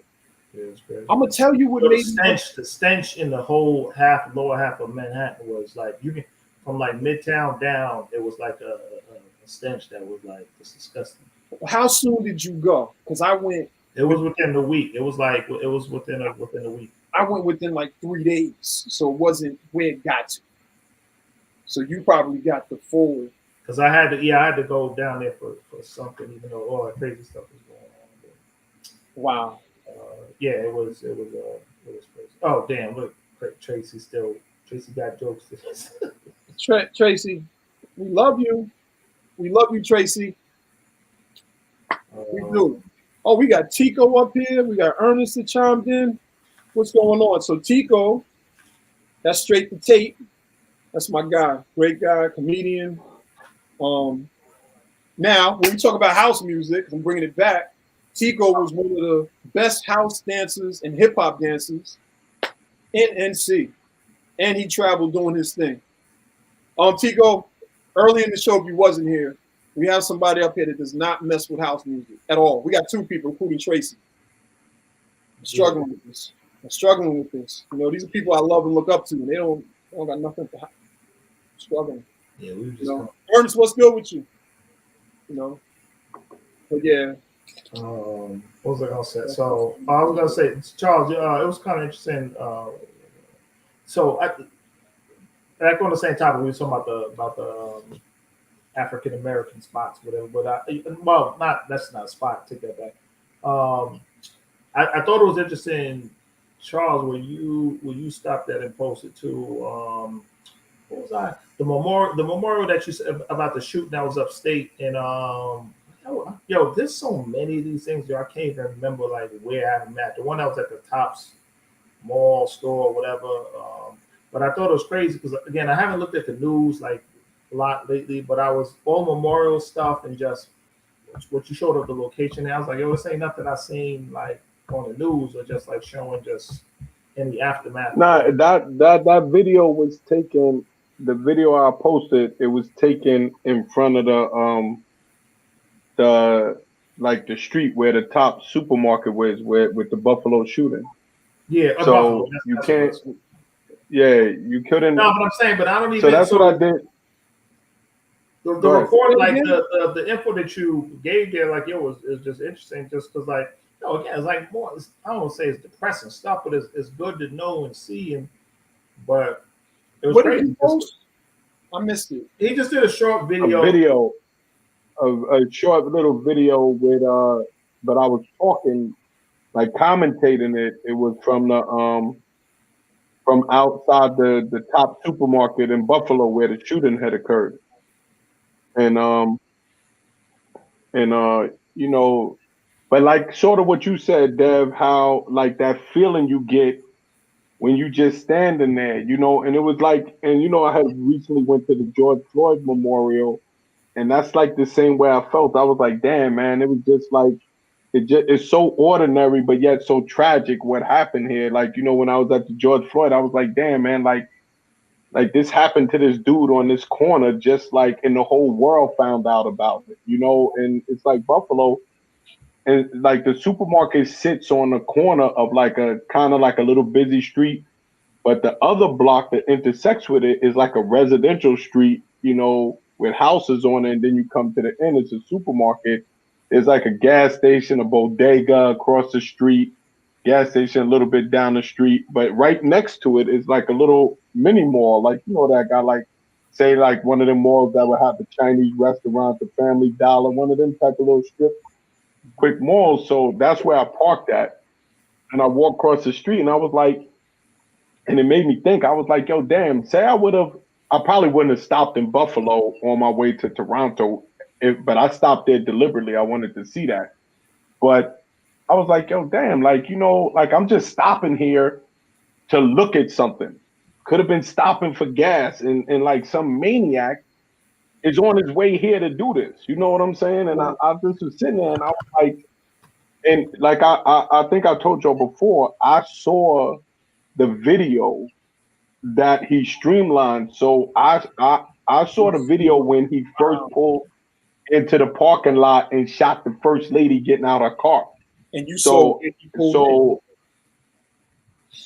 I'm gonna tell you what So made the stench in the whole lower half of Manhattan was like you can from like Midtown down. It was like a stench that was like just disgusting. How soon did you go? Because I went. It was within the week. It was within a week. I went within like 3 days, so it wasn't where it got to. So you probably got the full. Because I had to go down there for something, even though all that crazy stuff was going on. But, wow. Yeah, it was crazy. Oh damn! Look, Tracy got jokes. Tracy, we love you. We love you, Tracy. We do. Oh, we got Tico up here. We got Ernest that chimed in. What's going on? So Tico, that's straight to tape. That's my guy. Great guy, comedian. Now, when we talk about house music, I'm bringing it back. Tico was one of the best house dancers and hip hop dancers in NC, and he traveled doing his thing. Tico, early in the show, if you wasn't here, we have somebody up here that does not mess with house music at all. We got 2 people, including Tracy. I'm struggling with this. These are people I love and look up to, and they don't got nothing for struggling. Yeah, we just Ernest, what's good with you? But yeah. What was I gonna say? So I was gonna say, Charles, it was kind of interesting. So back on the same topic, we were talking about the African American spots, whatever. But that's not a spot. Take that back. I thought it was interesting, Charles, when you stopped that and posted to what was I? The memorial that you said about the shooting that was upstate, and there's so many of these things. I can't even remember like where I am at. The one that was at the Tops Mall store or whatever. But I thought it was crazy because again, I haven't looked at the news like a lot lately, but I was all memorial stuff and just what you showed of the location. And I was like, yo, this ain't nothing I seen like on the news or just like showing just in the aftermath. Nah, that video was taken. The video I posted, it was taken in front of the street where the Top supermarket was, with the Buffalo shooting. Yeah, so Buffalo. You can't. Yeah, you couldn't. No, but I'm saying, but I don't even. So that's what I did. The report, like the info that you gave there, like is just interesting, just because, like, again, it's like more. I don't want to say it's depressing stuff, but it's good to know and see. But it was what great. Did he post? I missed it. He just did a short video. A short little video with but I was talking, like commentating it. It was from outside the Top supermarket in Buffalo where the shooting had occurred. And but like sort of what you said, Dev, how like that feeling you get when you just standing there, and it was like, and I had recently went to the George Floyd Memorial, and that's like the same way I felt. I was like, damn, man, it was just like, it's so ordinary, but yet so tragic what happened here. Like, when I was at the George Floyd, I was like, damn, man, like this happened to this dude on this corner, just like, and the whole world found out about it, and it's like Buffalo. And like the supermarket sits on the corner of like a kind of like a little busy street, but the other block that intersects with it is like a residential street, with houses on it. And then you come to the end, it's a supermarket. There's like a gas station, a bodega across the street, gas station a little bit down the street. But right next to it is like a little mini mall, like, that got like, say like one of them malls that would have the Chinese restaurant, the Family Dollar, one of them type of little strip quick malls. So that's where I parked at. And I walked across the street and I was like, and it made me think, I was like, yo, damn, I probably wouldn't have stopped in Buffalo on my way to Toronto, but I stopped there deliberately. I wanted to see that. But I was like, yo, damn, like, like I'm just stopping here to look at something. Could have been stopping for gas, and like some maniac is on his way here to do this. You know what I'm saying? And I just was sitting there and I was like, and like I think I told y'all before, I saw the video that he streamlined. So I saw the video when he first pulled into the parking lot and shot the first lady getting out of her car. And you saw it. So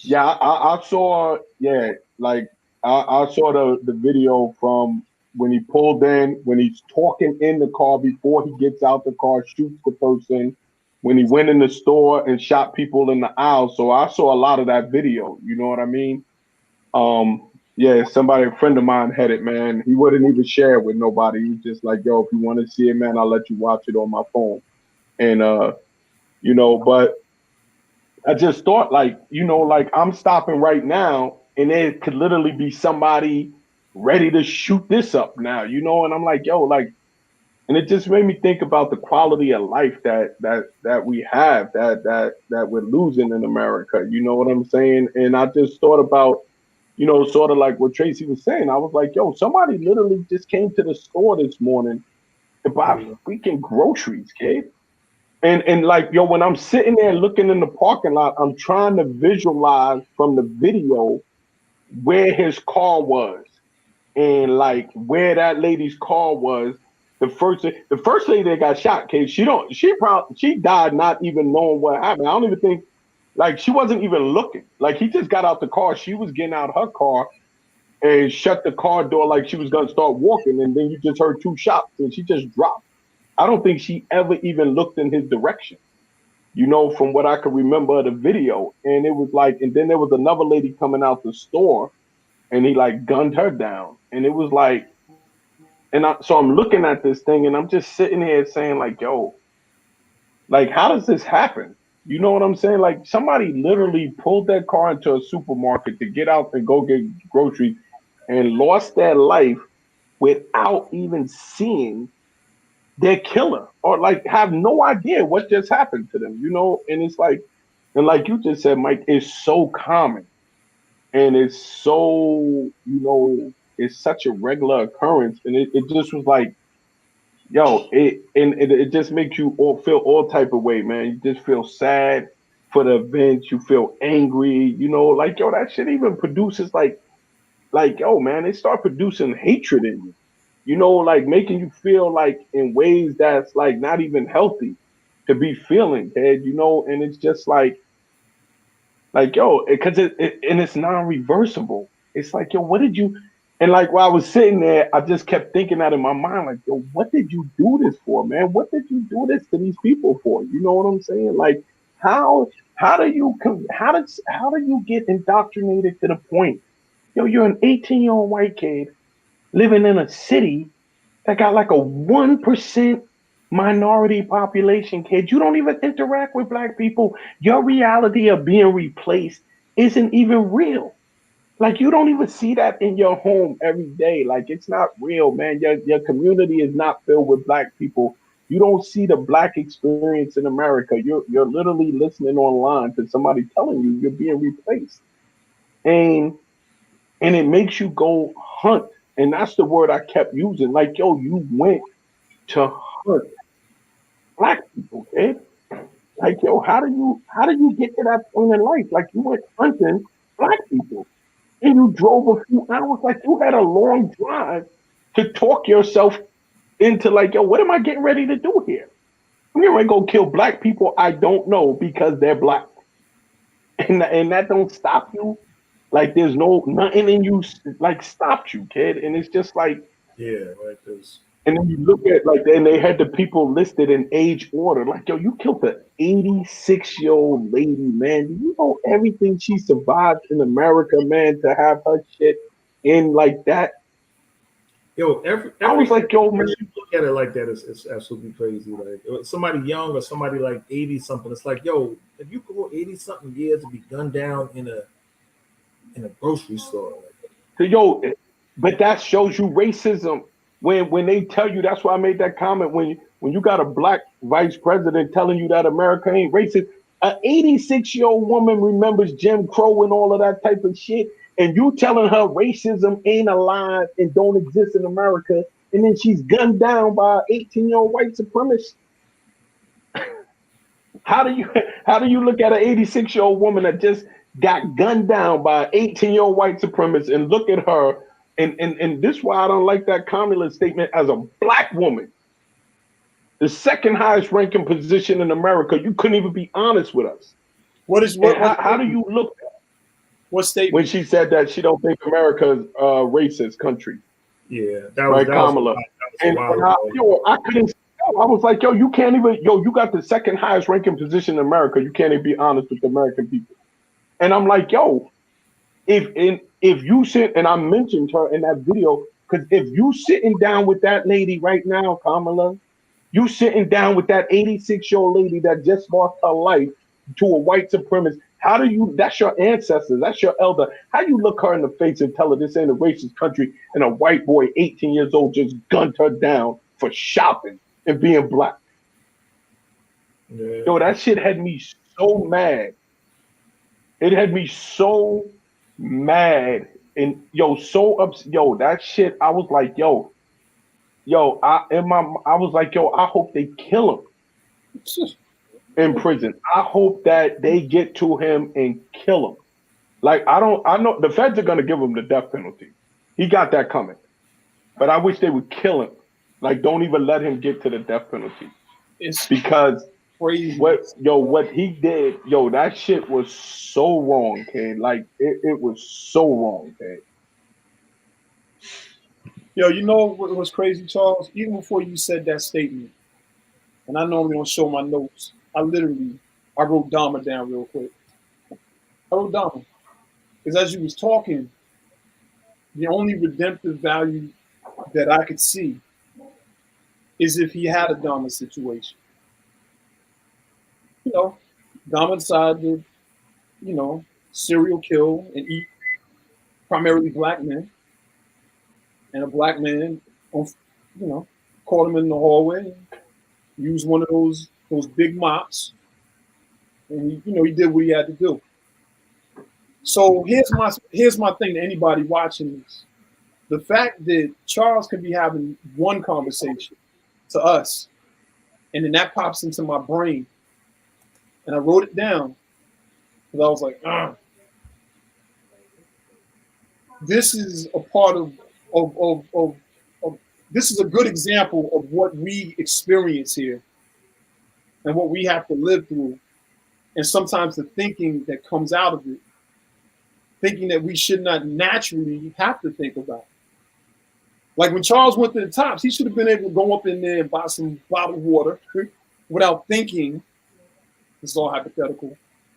yeah, I saw, yeah, like I saw the video from when he pulled in, when he's talking in the car before he gets out the car, shoots the person, when he went in the store and shot people in the aisle. So I saw a lot of that video. You know what I mean? Yeah, somebody, a friend of mine had it, man. He wouldn't even share it with nobody. He was just like, yo, if you want to see it, man, I'll let you watch it on my phone. And you know, but I just thought, like, you know, like I'm stopping right now and there could literally be somebody ready to shoot this up now, you know, and I'm like, yo, like, and it just made me think about the quality of life that we have, that we're losing in America. You know what I'm saying? And I just thought about, you know, sort of like what Tracy was saying. I was like, yo, somebody literally just came to the store this morning to buy freaking groceries, kid. And like, yo, when I'm sitting there looking in the parking lot, I'm trying to visualize from the video where his car was and like where that lady's car was. The first lady that got shot, Kate, she died not even knowing what happened. I don't even think, like, she wasn't even looking. Like, he just got out the car. She was getting out her car and shut the car door like she was gonna start walking, and then you just heard two shots and she just dropped. I don't think she ever even looked in his direction, you know, from what I could remember of the video. And it was like, and then there was another lady coming out the store and he like gunned her down. And it was like, so I'm looking at this thing and I'm just sitting here saying, like, yo, like, how does this happen? You know what I'm saying? Like, somebody literally pulled their car into a supermarket to get out and go get groceries and lost their life without even seeing their killer, or like have no idea what just happened to them, you know? And it's like, and like you just said, Mike, it's so common and it's so, you know, it's such a regular occurrence. And it just was like, yo, it just makes you all feel all type of way, man. You just feel sad for the events, you feel angry, you know, like, yo, that shit even produces like, yo, man, they start producing hatred in you, you know, like making you feel like in ways that's like not even healthy to be feeling, Ted, you know, and it's just like, yo, because and it's non-reversible. It's like, yo, what did you, and like while I was sitting there, I just kept thinking that in my mind, like, yo, what did you do this for, man? What did you do this to these people for? You know what I'm saying? Like, how do you get indoctrinated to the point, yo, you're an 18-year-old white kid living in a city that got like a 1% minority population, kid. You don't even interact with black people. Your reality of being replaced isn't even real. Like, you don't even see that in your home every day. Like, it's not real, man. Your community is not filled with black people. You don't see the black experience in America. You're literally listening online to somebody telling you you're being replaced. And it makes you go hunt. And that's the word I kept using. Like, yo, you went to hunt black people, kid. Like, yo, how do you get to that point in life? Like, you went hunting black people and you drove a few hours. Like, you had a long drive to talk yourself into, like, yo, what am I getting ready to do here? I'm getting ready to go kill black people I don't know because they're black. And that don't stop you. Like, there's nothing in you like stopped you, kid. And it's just like, Yeah, like this. and then you look at, like, and they had the people listed in age order. Like, yo, you killed an 86-year-old lady, man. Do you know everything she survived in America, man, to have her shit in like that? Yo, I was like, yo, man. you look at it like that, it's absolutely crazy. Like, somebody young or somebody like 80 something, it's like, yo, if you go 80 something years to be gunned down in a grocery store. So, yo, but that shows you racism when they tell you. That's why I made that comment when you got a black vice president telling you that America ain't racist. An 86-year-old woman remembers Jim Crow and all of that type of shit, and you telling her racism ain't alive and don't exist in America, and then she's gunned down by an 18-year-old white supremacist. How do you look at an 86-year-old woman that just got gunned down by an 18-year-old white supremacist and look at her and this is why I don't like that Kamala statement as a black woman. The second highest ranking position in America, you couldn't even be honest with us. How do you look at what statement? When she said that she don't think America's a racist country? Yeah, that was Kamala. I couldn't. I was like, yo, you can't even. Yo, you got the second highest ranking position in America. You can't even be honest with the American people. And I'm like, yo, if you sit, and I mentioned her in that video, because if you sitting down with that lady right now, Kamala, you sitting down with that 86-year-old lady that just lost her life to a white supremacist. How do you? That's your ancestors. That's your elder. How you look her in the face and tell her this ain't a racist country, and a white boy, 18 years old, just gunned her down for shopping and being black? Yeah. Yo, that shit had me so mad. It had me so mad and so upset. Yo, that shit. I was like, I was like, I hope they kill him in prison. I hope that they get to him and kill him. Like, I know the feds are gonna give him the death penalty. He got that coming. But I wish they would kill him. Like, don't even let him get to the death penalty. It's because crazy. What he did, that shit was so wrong, kid. Like, it was so wrong, kid. Yo, you know what was crazy, Charles? Even before you said that statement, and I normally don't show my notes, I wrote Dahmer down real quick. I wrote Dahmer. Because as you was talking, the only redemptive value that I could see is if he had a Dahmer situation. Dahmer decided to, serial kill and eat primarily black men. And a black man, caught him in the hallway, used one of those big mops, and he did what he had to do. So here's my thing to anybody watching this: the fact that Charles can be having one conversation to us, and then that pops into my brain, and I wrote it down because I was like, this is a part of this is a good example of what we experience here and what we have to live through, and sometimes the thinking that comes out of it, thinking that we should not naturally have to think about. Like when Charles went to the Tops, he should have been able to go up in there and buy some bottled water without thinking, this is all hypothetical,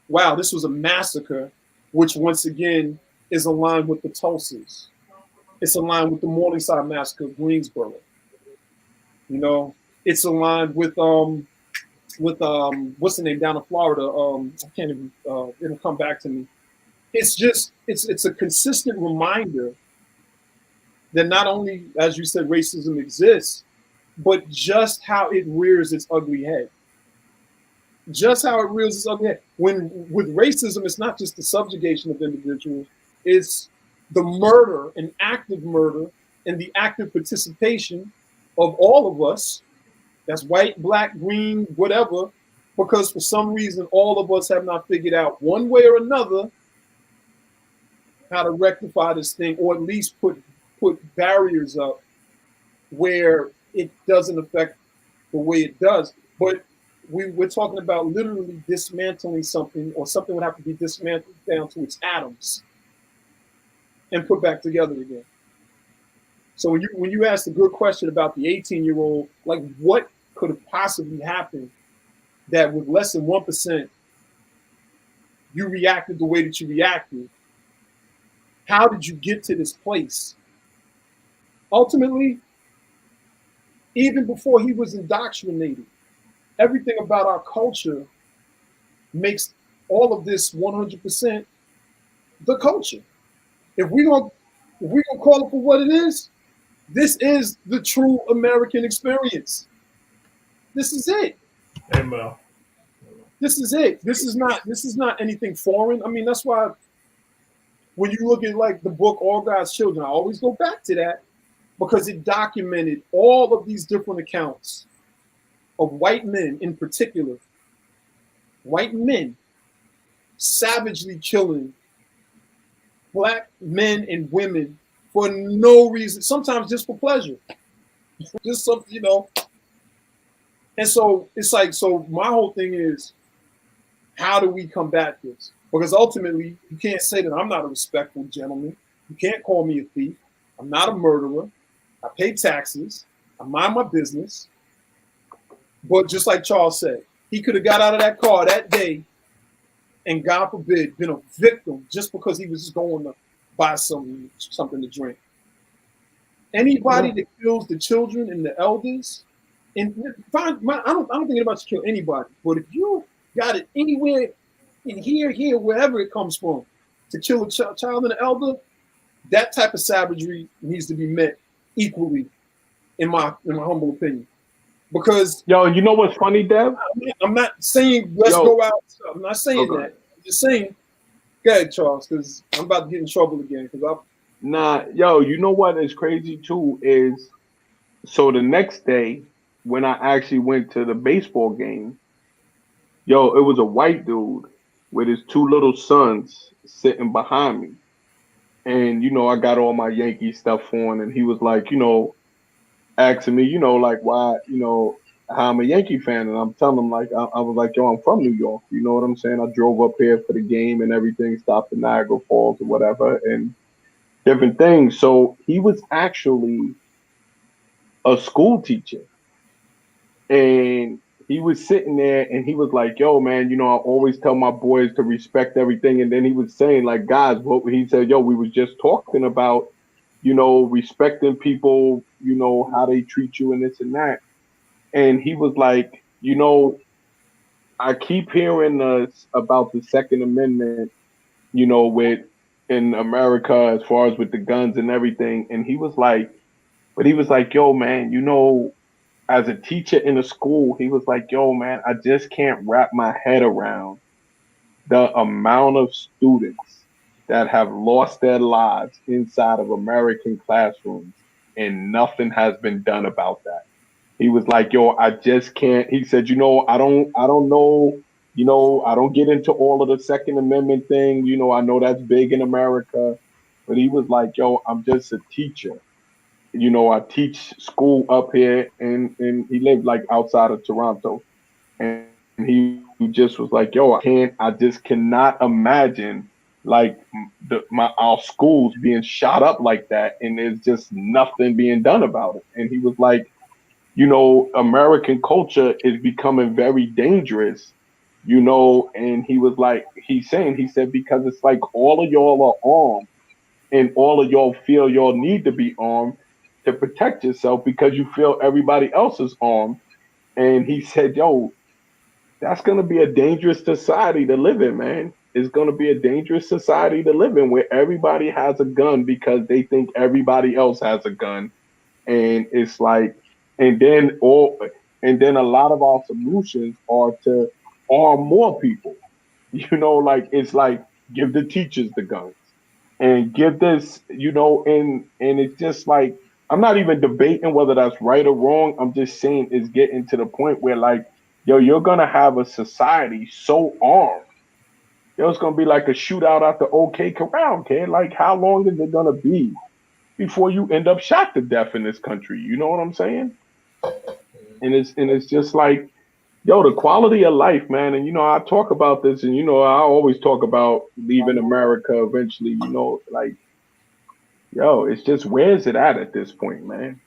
wow, this was a massacre, which once again is aligned with the Tulsas. It's aligned with the Morningside Massacre of Greensboro. It's aligned with what's the name down in Florida? I can't even. It'll come back to me. It's just it's a consistent reminder that not only, as you said, racism exists, but just how it rears its ugly head. Just how it rears its ugly head. When with racism, it's not just the subjugation of individuals; it's the murder and active murder and the active participation of all of us, that's white, black, green, whatever, because for some reason, all of us have not figured out one way or another how to rectify this thing, or at least put barriers up where it doesn't affect the way it does. But we're talking about literally dismantling something, or something would have to be dismantled down to its atoms and put back together again. So when you asked a good question about the 18-year-old, like what could have possibly happened that with less than 1% you reacted the way that you reacted? How did you get to this place? Ultimately, even before he was indoctrinated, everything about our culture makes all of this 100% the culture. If we're gonna call it for what it is, this is the true American experience. This is it. Amen. this is it. This is not anything foreign. I mean, that's why when you look at like the book All God's Children, I always go back to that because it documented all of these different accounts of white men in particular, white men savagely killing black men and women for no reason, sometimes just for pleasure. Just something, you know. And so it's like, so my whole thing is, how do we combat this? Because ultimately, you can't say that I'm not a respectful gentleman. You can't call me a thief. I'm not a murderer. I pay taxes. I mind my business. But just like Charles said, he could have got out of that car that day and, God forbid, been a victim just because he was just going to buy something to drink. Anybody that kills the children and the elders, and I don't think about to kill anybody, but if you got it anywhere in here, wherever it comes from, to kill a child and an elder, that type of savagery needs to be met equally, in my humble opinion. Because yo, you know what's funny, Dev? I'm not saying let's go out. I'm not saying that. I'm just saying, go ahead, Charles, because I'm about to get in trouble again. Nah, yo, you know what is crazy too is, so the next day when I actually went to the baseball game, yo, it was a white dude with his two little sons sitting behind me. And, you know, I got all my Yankee stuff on, and he was like, you know, asking me, you know, like why, you know, how I'm a Yankee fan. And I'm telling him, like, I was like, yo, I'm from New York. You know what I'm saying? I drove up here for the game and everything, stopped in Niagara Falls or whatever, and different things. So he was actually a school teacher. And he was sitting there and he was like, yo, man, you know, I always tell my boys to respect everything. And then he was saying, like, guys, what he said, yo, we was just talking about, you know, respecting people, you know, how they treat you and this and that. And he was like, you know, I keep hearing about the Second Amendment, you know, with in America as far as with the guns and everything. And he was like, but he was like, yo, man, you know, as a teacher in a school, he was like, yo, man, I just can't wrap my head around the amount of students that have lost their lives inside of American classrooms and nothing has been done about that. He was like, yo, I just can't. He said, you know, I don't know, you know, I don't get into all of the Second Amendment thing. You know, I know that's big in America, but he was like, yo, I'm just a teacher. You know, I teach school up here, and he lived like outside of Toronto, and he just was like, yo, I just cannot imagine like our schools being shot up like that, and there's just nothing being done about it. And he was like, you know, American culture is becoming very dangerous, you know. And he was like, he said, because it's like all of y'all are armed and all of y'all feel y'all need to be armed to protect yourself because you feel everybody else is armed. And he said, yo, that's going to be a dangerous society to live in, man. It's going to be a dangerous society to live in where everybody has a gun because they think everybody else has a gun. And it's like, and then a lot of our solutions are to arm more people. You know, like it's like give the teachers the guns and give this, you know, and it's just like I'm not even debating whether that's right or wrong. I'm just saying it's getting to the point where like, yo, you're gonna have a society so armed. Yo, it's gonna be like a shootout at the OK Corral, kid. Like, how long is it gonna be before you end up shot to death in this country? You know what I'm saying? And it's just like, yo, the quality of life, man. And you know, I talk about this, and you know, I always talk about leaving America eventually. You know, like, yo, it's just where's it at this point, man?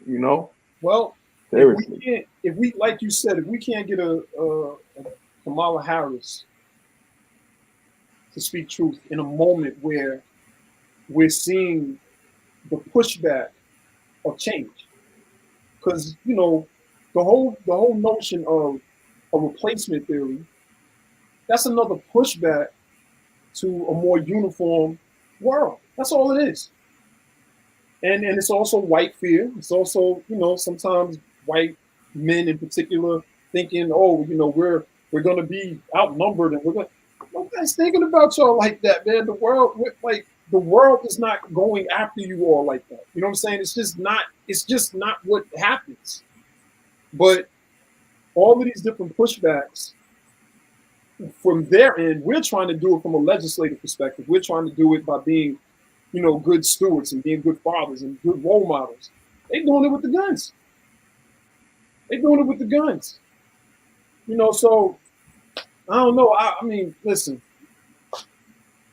You know, Well, seriously. if we like you said, if we can't get a Kamala Harris to speak truth in a moment where we're seeing the pushback of change, because you know the whole notion of a replacement theory, that's another pushback to a more uniform world. That's all it is. And it's also white fear. It's also, you know, sometimes white men in particular thinking, oh, you know, we're we're going to be outnumbered, and we're going. Nobody's thinking about y'all like that, man. The world is not going after you all like that. You know what I'm saying? It's just not. It's just not what happens. But all of these different pushbacks from their end, we're trying to do it from a legislative perspective. We're trying to do it by being, good stewards and being good fathers and good role models. They're doing it with the guns. So I don't know. I mean, listen,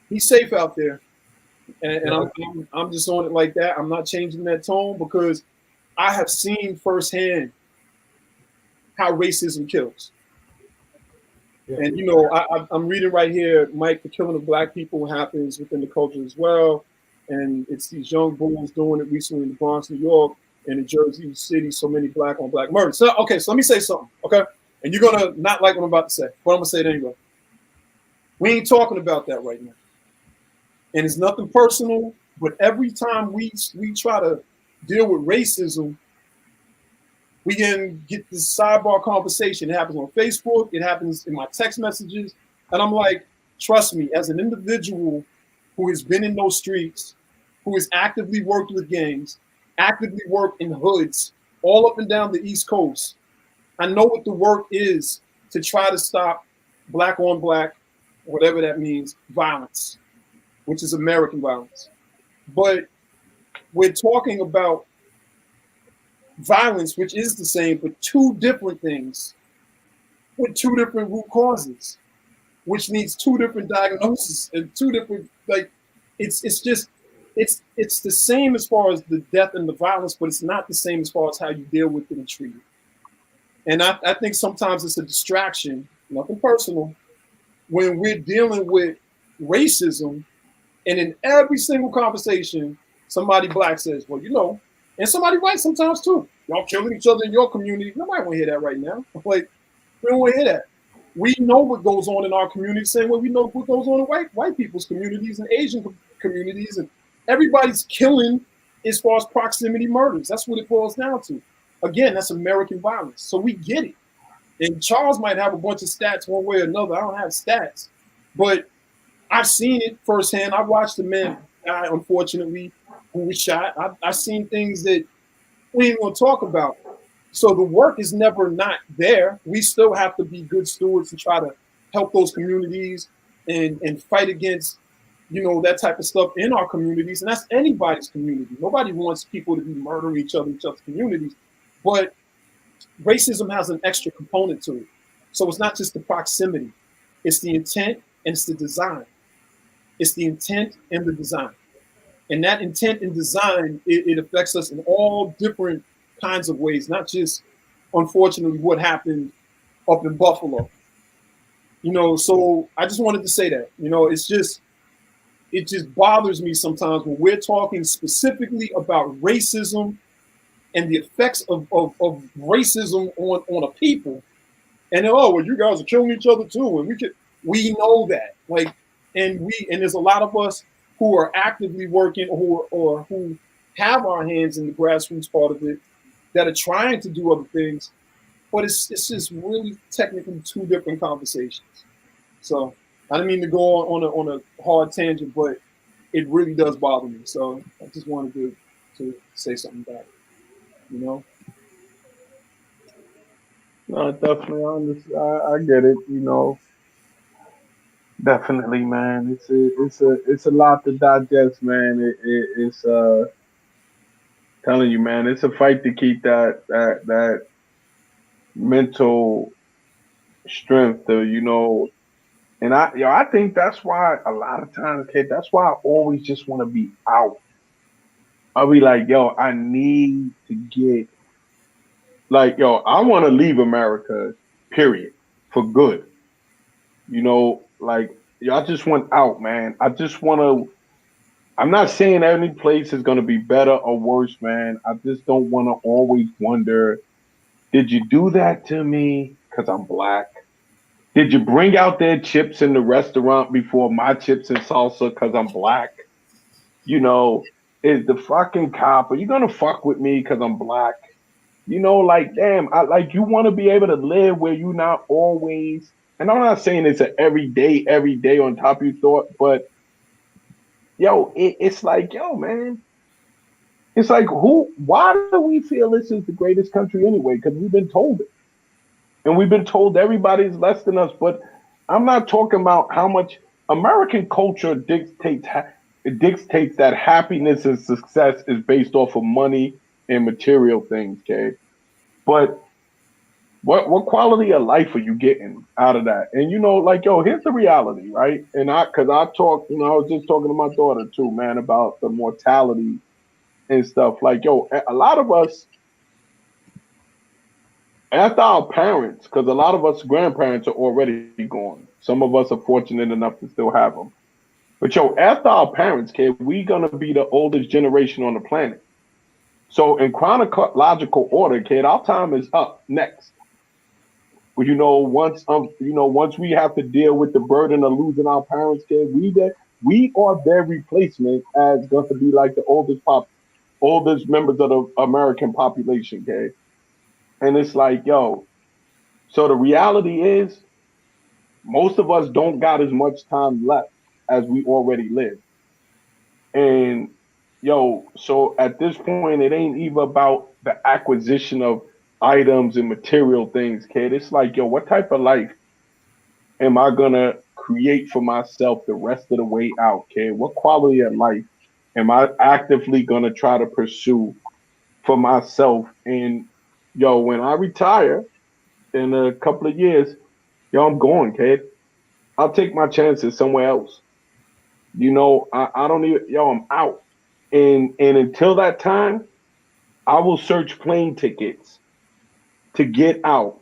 he's safe out there, and I'm just on it like that. I'm not changing that tone because I have seen firsthand how racism kills. Yeah. And I'm reading right here, Mike, the killing of black people happens within the culture as well, and it's these young bulls doing it recently in the Bronx, New York, and in Jersey City. So many black on black murders. So let me say something, okay? And you're gonna not like what I'm about to say, but I'm gonna say it anyway. We ain't talking about that right now, and it's nothing personal. But every time we try to deal with racism, we can get this sidebar conversation. It happens on Facebook. It happens in my text messages. And I'm like, trust me, as an individual who has been in those streets, who has actively worked with gangs, actively worked in hoods all up and down the East Coast, I know what the work is to try to stop black on black, whatever that means, violence, which is American violence. But we're talking about violence, which is the same, but two different things with two different root causes, which needs two different diagnoses and two different, it's the same as far as the death and the violence, but it's not the same as far as how you deal with it and treat it. And I think sometimes it's a distraction, nothing personal, when we're dealing with racism, and in every single conversation, somebody black says, well, and somebody white sometimes too. Y'all killing each other in your community. Nobody want to hear that right now. We don't want to hear that. We know what goes on in our community, same way we know what goes on in white people's communities and Asian communities, and everybody's killing as far as proximity murders. That's what it boils down to. Again, that's American violence. So we get it. And Charles might have a bunch of stats one way or another. I don't have stats, but I've seen it firsthand. I watched a man die, unfortunately, who was shot. I've seen things that we ain't going to talk about. So the work is never not there. We still have to be good stewards and try to help those communities and fight against, that type of stuff in our communities. And that's anybody's community. Nobody wants people to be murdering each other in each other's communities. But racism has an extra component to it. So it's not just the proximity. It's the intent and it's the design. It's the intent and the design. And that intent and design, it affects us in all different kinds of ways, not just, unfortunately, what happened up in Buffalo. So I just wanted to say that, it just bothers me sometimes when we're talking specifically about racism and the effects of racism on a people. And you guys are killing each other too. And we know that, and there's a lot of us who are actively working or who have our hands in the grassroots part of it that are trying to do other things, but it's just really technically two different conversations. So I didn't mean to go on a hard tangent, but it really does bother me. So I just wanted to say something about it, No, definitely, I get it. Definitely, man. It's a lot to digest, man. It's telling you, man. It's a fight to keep that mental strength, And I think that's why a lot of times, kid. That's why I always just want to be out. I'll be like, I need to get, I want to leave America, period, for good. I just want out, man. I just want to. I'm not saying any place is going to be better or worse, man. I just don't want to always wonder, did you do that to me because I'm black? Did you bring out their chips in the restaurant before my chips and salsa because I'm black? Is the fucking cop, are you going to fuck with me because I'm black? Damn, you want to be able to live where you're not always and I'm not saying it's a every day on top of your thought, but yo, it's like, yo, man, it's like why do we feel this is the greatest country anyway? Because we've been told it. And we've been told everybody's less than us, but I'm not talking about how much American culture dictates that happiness and success is based off of money and material things, okay? But what quality of life are you getting out of that? And like, yo, here's the reality, right? And cause I talk, I was just talking to my daughter too, man, about the mortality and stuff. Like, yo, a lot of us after our parents, because a lot of us grandparents are already gone. Some of us are fortunate enough to still have them. But yo, after our parents, kid, we gonna be the oldest generation on the planet. So in chronological order, kid, our time is up next. But once we have to deal with the burden of losing our parents, kid, we are their replacement as going to be like the oldest members of the American population, kid. And it's like, yo, so the reality is most of us don't got as much time left as we already live. And yo, so at this point, it ain't even about the acquisition of items and material things, kid. It's like, yo, what type of life am I gonna create for myself the rest of the way out, kid? What quality of life am I actively gonna try to pursue for myself? And yo, when I retire in a couple of years, yo, I'm going, kid. I'll take my chances somewhere else. I don't even, yo, I'm out. And until that time, I will search plane tickets to get out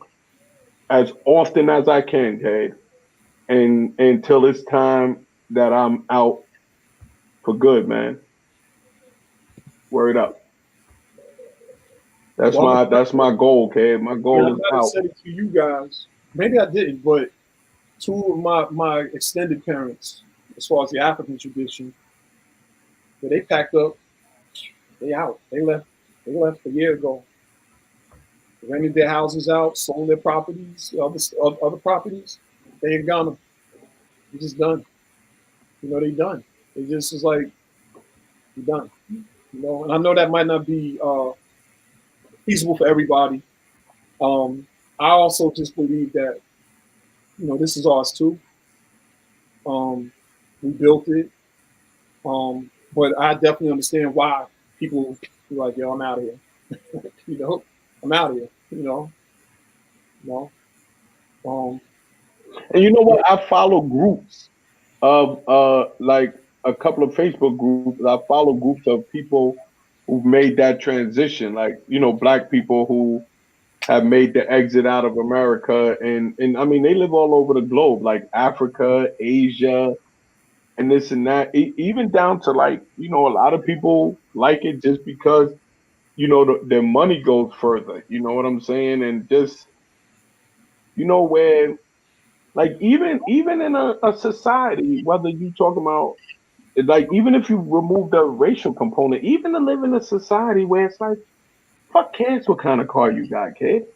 as often as I can, Cade. And until it's time that I'm out for good, man. Word up. That's my goal, Cade. My goal is I out. said it to you guys. Maybe I didn't, but two of my extended parents, as far as the African tradition, but they packed up, they out. They left a year ago. They rented their houses out, sold their properties, other properties. They ain't gone. They're just done. They done. They just is like, you're done. And I know that might not be feasible for everybody. I also just believe that, this is ours too. We built it. But I definitely understand why people be like, yo, I'm out of here. I'm out of here. You know. And you know what? I follow groups of like a couple of Facebook groups. I follow groups of people who've made that transition, like black people who have made the exit out of America, and I mean they live all over the globe, like Africa, Asia, and this and that. Even down to like a lot of people like it just because their money goes further. You know what I'm saying? And just where like even in a society, whether you talk about like even if you remove the racial component, even to live in a society where it's like fuck cares what kind of car you got, kid.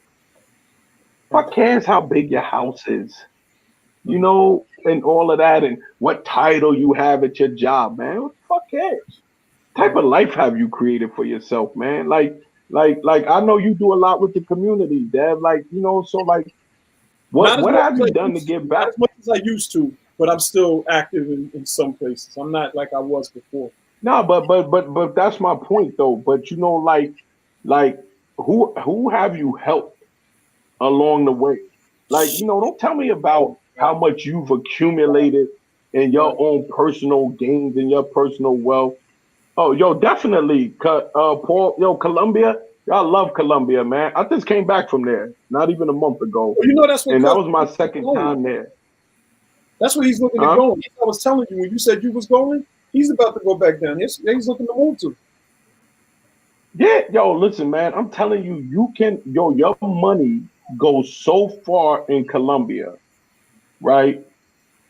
Fuck cares how big your house is, and all of that, and what title you have at your job, man. What the fuck cares? Type of life have you created for yourself, man? Like I know you do a lot with the community, Dev. Like so like what have you done to give back? Not as much as I used to, but I'm still active in some places. I'm not like I was before. No, but that's my point though. But like who have you helped along the way? Like, don't tell me about how much you've accumulated in your own personal gains and your personal wealth. Oh, yo, definitely, Paul, yo, Colombia. I love Colombia, man. I just came back from there not even a month ago, Well, that's what. and that was my second time there. That's what he's looking to go. I was telling you when you said you was going, he's about to go back down. He's looking to move to. Yeah, yo, listen, man. I'm telling you, your money goes so far in Colombia, right?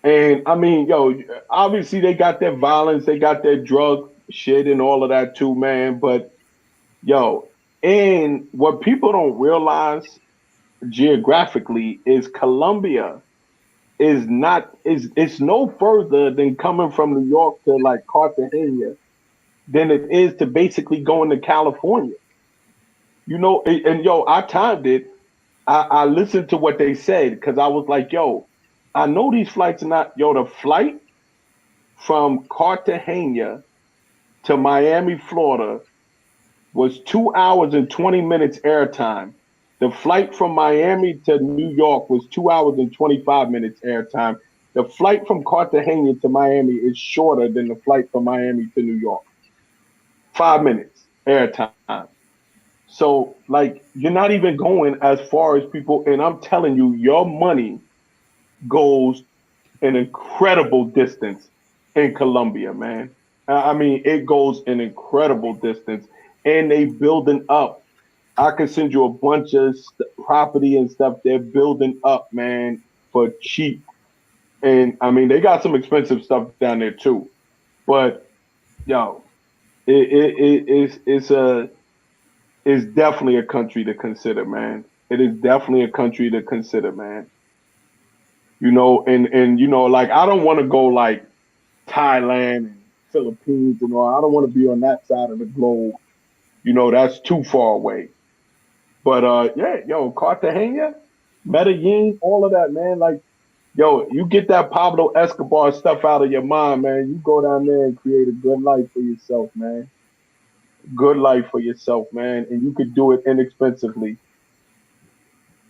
And I mean, yo, obviously they got their violence, they got their drug shit and all of that too, man. But yo, and what people don't realize geographically is Colombia is not is it's no further than coming from New York to like Cartagena than it is to basically going to California. You know, and yo, I timed it. I listened to what they said because I was like, yo, I know these flights are not yo, the flight from Cartagena to Miami, Florida was 2 hours and 20 minutes airtime. The flight from Miami to New York was 2 hours and 25 minutes airtime. The flight from Cartagena to Miami is shorter than the flight from Miami to New York. 5 minutes airtime. So, like, you're not even going as far as people, and I'm telling you, your money goes an incredible distance in Colombia, man. I mean, it goes an incredible distance, and they building up. I can send you a bunch of property and stuff they're building up, man, for cheap. And I mean, they got some expensive stuff down there too. But yo, it's definitely a country to consider, man. It is definitely a country to consider, man. You know, and you know, like I don't want to go like Thailand and Philippines and all. I don't want to be on that side of the globe. You know, that's too far away. But yeah, yo, Cartagena, Medellin, all of that, man. Like, yo, you get that Pablo Escobar stuff out of your mind, man. You go down there and create a good life for yourself, man. Good life for yourself, man, and you could do it inexpensively.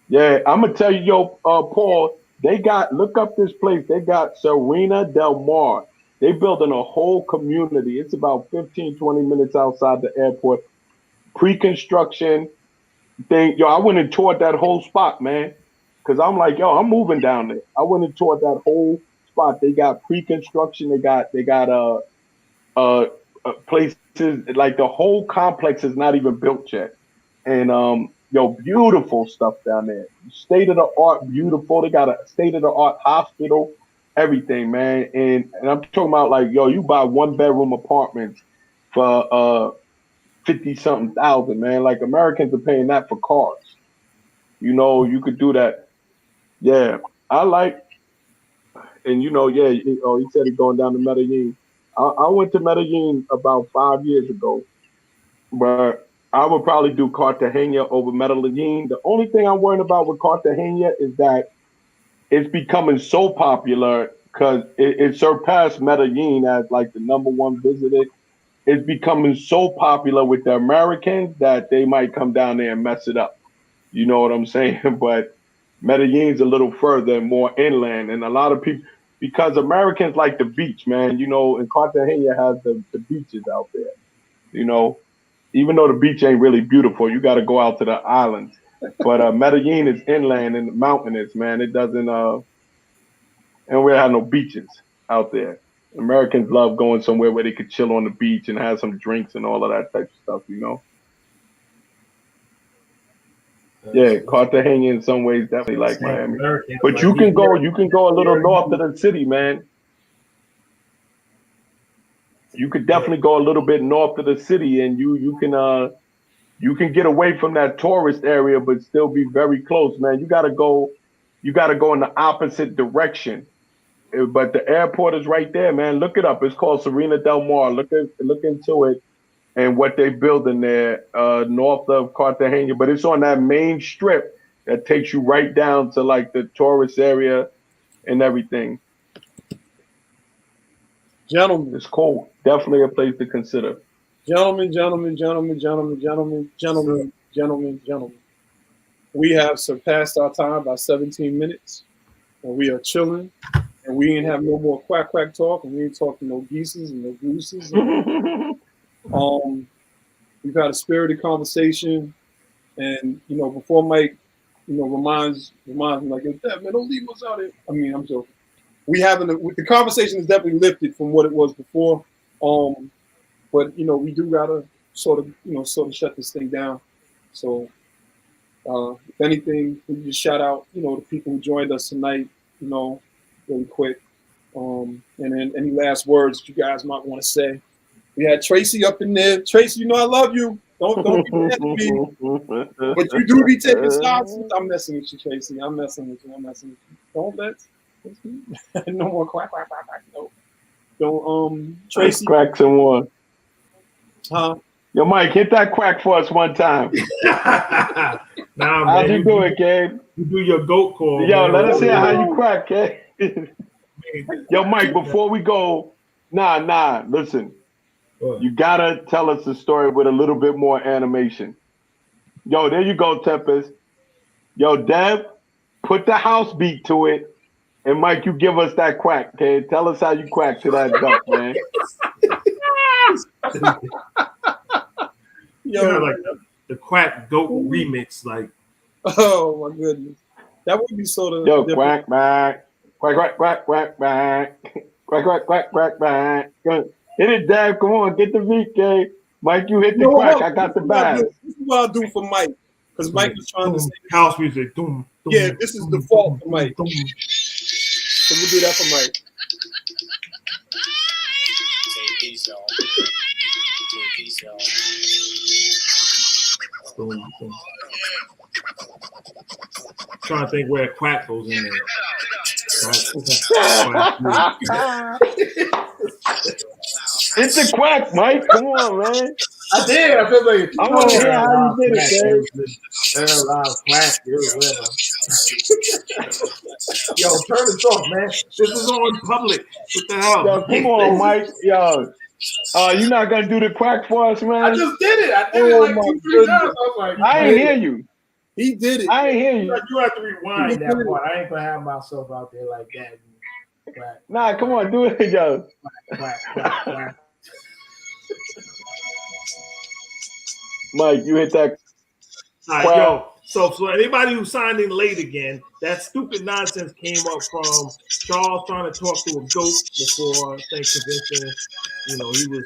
Yeah, I'm gonna tell you, yo, Paul, they got look up this place. They got Serena Del Mar. They building a whole community. It's about 15, 20 minutes outside the airport. Pre-construction thing. Yo, I went and toured that whole spot, man. Cause I'm like, yo, I'm moving down there. I went and toured that whole spot. They got pre-construction. They got places like the whole complex is not even built yet. And yo, beautiful stuff down there. State of the art, beautiful. They got a state of the art hospital, everything, man. And I'm talking about like, yo, you buy 1 bedroom apartments for 50 something thousand, man. Like Americans are paying that for cars. You know, you could do that. Yeah, I like, and you know, yeah. Oh, he said he's going down to Medellin. I went to Medellin about 5 years ago, but I would probably do Cartagena over Medellin. The only thing I'm worried about with Cartagena is that it's becoming so popular because it surpassed Medellin as like the #1 visited. It's becoming so popular with the Americans that they might come down there and mess it up. You know what I'm saying? But Medellin's a little further and more inland, and a lot of people because Americans like the beach, man. You know, and Cartagena has the beaches out there. You know, even though the beach ain't really beautiful, you got to go out to the islands. But Medellin is inland and mountainous, man. It doesn't, and we have no beaches out there. Americans love going somewhere where they could chill on the beach and have some drinks and all of that type of stuff, you know. Yeah, Cartagena in some ways definitely like Miami, but you can go a little north of the city, man. You could definitely go a little bit north of the city, and you can get away from that tourist area, but still be very close, man. You gotta go in the opposite direction. But the airport is right there, man. Look it up. It's called Serena Del Mar. Look into it and what they building there north of Cartagena. But it's on that main strip that takes you right down to like the tourist area and everything. Gentlemen, it's cool. Definitely a place to consider. Gentlemen. We have surpassed our time by 17 minutes, and we are chilling. And we ain't have no more quack talk, and we ain't talking no geeses and no gooses. We've had a spirited conversation, and you know, before Mike, you know, reminds me like, man, don't leave us out here. I mean, I'm joking. The conversation is definitely lifted from what it was before. But you know, we do gotta sort of shut this thing down. So, if anything, we just shout out, you know, the people who joined us tonight. You know, really quick. And then any last words that you guys might want to say. We had Tracy up in there. Tracy, you know I love you. Don't be mad at me. But you do be taking shots. I'm messing with you, Tracy. I'm messing with you. Don't let. No more quack. No. Don't Tracy. Crack some more. Huh? Yo, Mike, hit that quack for us one time. Nah, man. How'd you do it, Gabe? You do your goat call. Yo, man. let us hear how you quack, Gabe. Yo, Mike, before we go, listen. You gotta tell us the story with a little bit more animation. Yo, there you go, Tempest. Yo, Dev, put the house beat to it. And Mike, you give us that quack, okay? Tell us how you quack to that duck, man. Yo, like the quack goat remix, like. Oh my goodness, that would be sort of. Yo, quack, quack, quack, quack, quack, quack, quack, quack, quack, quack, quack. Hit it, Dad. Come on, get the VK. Mike, you hit the quack. I got the bag. This is what I'll do for Mike, because Mike was trying to say house music. Doom, yeah, this is the fault for Mike. So we'll do that for Mike. Peace, y'all. Peace, y'all. Trying to think where quack goes in there. It's the quack, Mike. Come on, man. I did. I feel like I want to hear how you did it, quack. Yo, turn this off, man. This is all in public. What the hell? Yo, come on, Mike. Yo, you not gonna do the quack for us, man? I just did it. I did it like 2-3 times. I was like, I ain't hear you. He did it. I ain't hear you. You have to rewind that part. I ain't gonna have myself out there like that. Quack, Nah, come on, do it, yo. quack, quack, quack. Mike, you hit that. All right, yo. So anybody who signed in late again, that stupid nonsense came up from Charles trying to talk to a goat before Thanksgiving. You know, he was,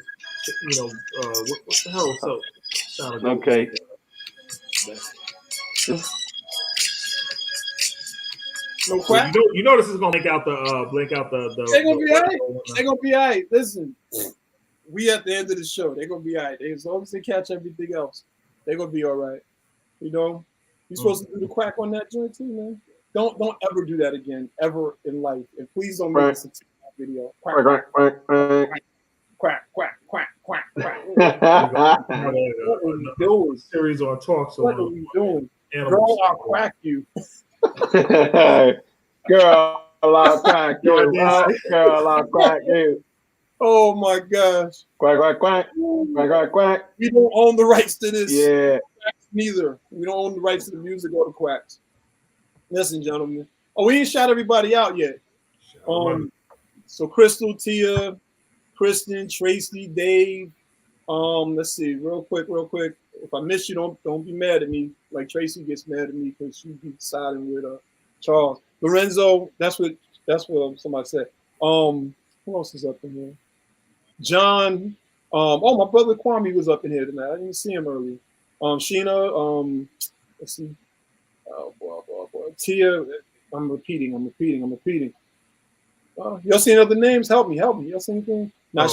what the hell? So Okay. No quack. You know this is gonna blink out the. They're gonna be all right. They're gonna be all right. Listen, we at the end of the show. They're gonna be all right. As long as they catch everything else, they're gonna be all right. You know, you're supposed to do the quack on that joint too, man. Don't ever do that again, ever in life. And please don't make this a TikTok video. Quack, Quack, quack, quack. quack, quack, quack, quack, quack. What are we doing? Series on talk. So What are we doing? animals. Girl, I'll quack you. Girl, I'll crack you. Girl, I'll crack you. Oh my gosh. Quack, quack, quack. Quack, quack, quack. We don't own the rights to this. Yeah. Neither. We don't own the rights to the music or the quacks. Listen, gentlemen. Oh, we ain't shout everybody out yet. So Crystal, Tia, Kristen, Tracy, Dave. Let's see, real quick. If I miss you, don't be mad at me. Like Tracy gets mad at me because she keeps siding with Charles. Lorenzo, that's what somebody said. Who else is up in here? John. My brother Kwame was up in here tonight. I didn't see him earlier. Sheena. Let's see. Oh boy. Tia. I'm repeating. Y'all see any other names? Help me. Y'all see anything? I